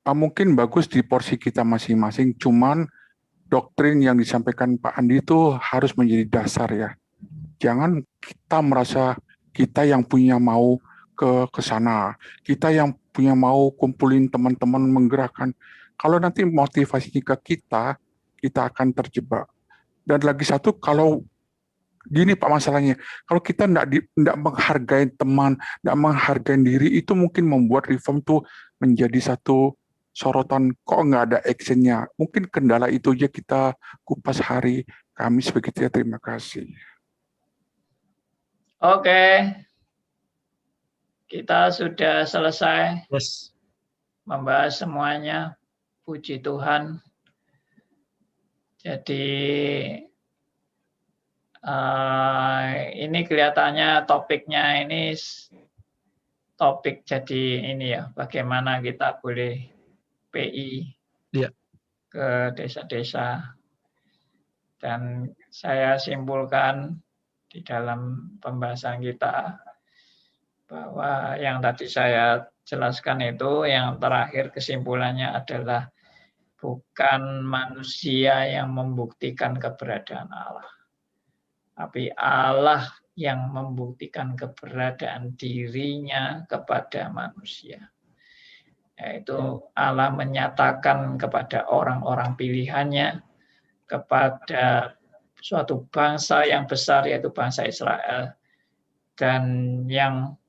Mungkin bagus di porsi kita masing-masing, cuman doktrin yang disampaikan Pak Andi itu harus menjadi dasar ya. Jangan kita merasa kita yang punya mau ke sana, kita yang punya mau kumpulin teman-teman menggerakkan. Kalau nanti motivasinya ke kita akan terjebak. Dan lagi satu, kalau gini Pak masalahnya, kalau kita tidak menghargai teman, tidak menghargai diri, itu mungkin membuat reform itu menjadi satu sorotan, kok nggak ada actionnya. Mungkin kendala itu aja kita kupas hari Kamis begitu ya. Terima kasih. Oke. Kita sudah selesai membahas semuanya. Puji Tuhan. Jadi ini kelihatannya topiknya ini topik jadi ini ya, bagaimana kita boleh PI ke desa-desa. Dan saya simpulkan di dalam pembahasan kita bahwa yang tadi saya jelaskan itu yang terakhir kesimpulannya adalah bukan manusia yang membuktikan keberadaan Allah, tapi Allah yang membuktikan keberadaan dirinya kepada manusia. Yaitu Allah menyatakan kepada orang-orang pilihannya, kepada suatu bangsa yang besar yaitu bangsa Israel, dan yang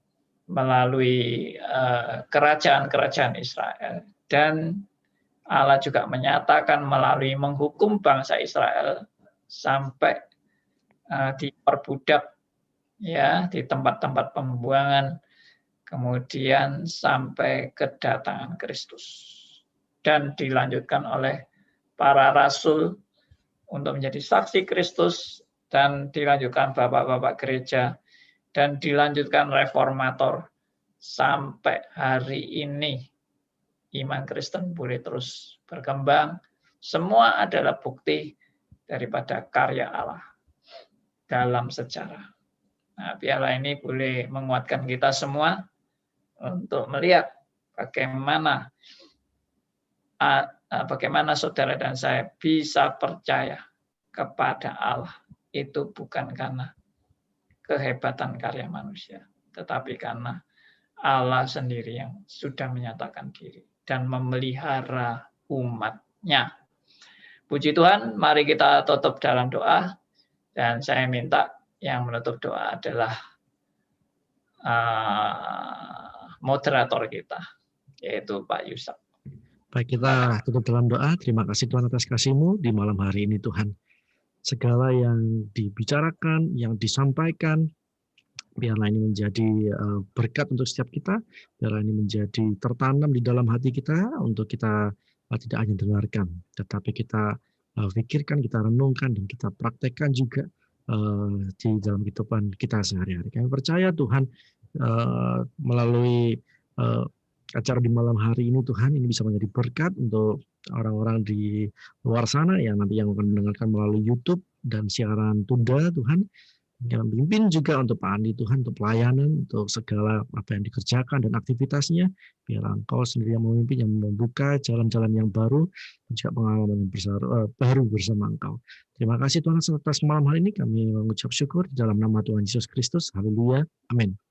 melalui kerajaan-kerajaan Israel, dan Allah juga menyatakan melalui menghukum bangsa Israel sampai diperbudak ya di tempat-tempat pembuangan, kemudian sampai kedatangan Kristus, dan dilanjutkan oleh para rasul untuk menjadi saksi Kristus, dan dilanjutkan bapak-bapak gereja, dan dilanjutkan reformator sampai hari ini. Iman Kristen boleh terus berkembang. Semua adalah bukti daripada karya Allah dalam sejarah. Nah, biarlah ini boleh menguatkan kita semua untuk melihat bagaimana saudara dan saya bisa percaya kepada Allah. Itu bukan karena kehebatan karya manusia, tetapi karena Allah sendiri yang sudah menyatakan diri dan memelihara umat-Nya. Puji Tuhan, mari kita tutup dalam doa, dan saya minta yang menutup doa adalah moderator kita, yaitu Pak Yusuf. Baik, kita tutup dalam doa. Terima kasih Tuhan atas kasih-Mu di malam hari ini Tuhan. Segala yang dibicarakan, yang disampaikan, biarlah ini menjadi berkat untuk setiap kita, biarlah ini menjadi tertanam di dalam hati kita untuk kita tidak hanya dengarkan, tetapi kita pikirkan, kita renungkan, dan kita praktekkan juga di dalam kehidupan kita sehari-hari. Kami percaya Tuhan melalui acara di malam hari ini Tuhan, ini bisa menjadi berkat untuk orang-orang di luar sana yang nanti yang akan mendengarkan melalui YouTube dan siaran tunda Tuhan. Yang pimpin juga untuk Pak Andi Tuhan, untuk pelayanan, untuk segala apa yang dikerjakan dan aktivitasnya. Biar Engkau sendiri yang memimpin, yang membuka jalan-jalan yang baru, dan juga pengalaman yang baru bersama Engkau. Terima kasih Tuhan atas malam hari ini. Kami mengucap syukur di dalam nama Tuhan Yesus Kristus. Haleluya. Amin.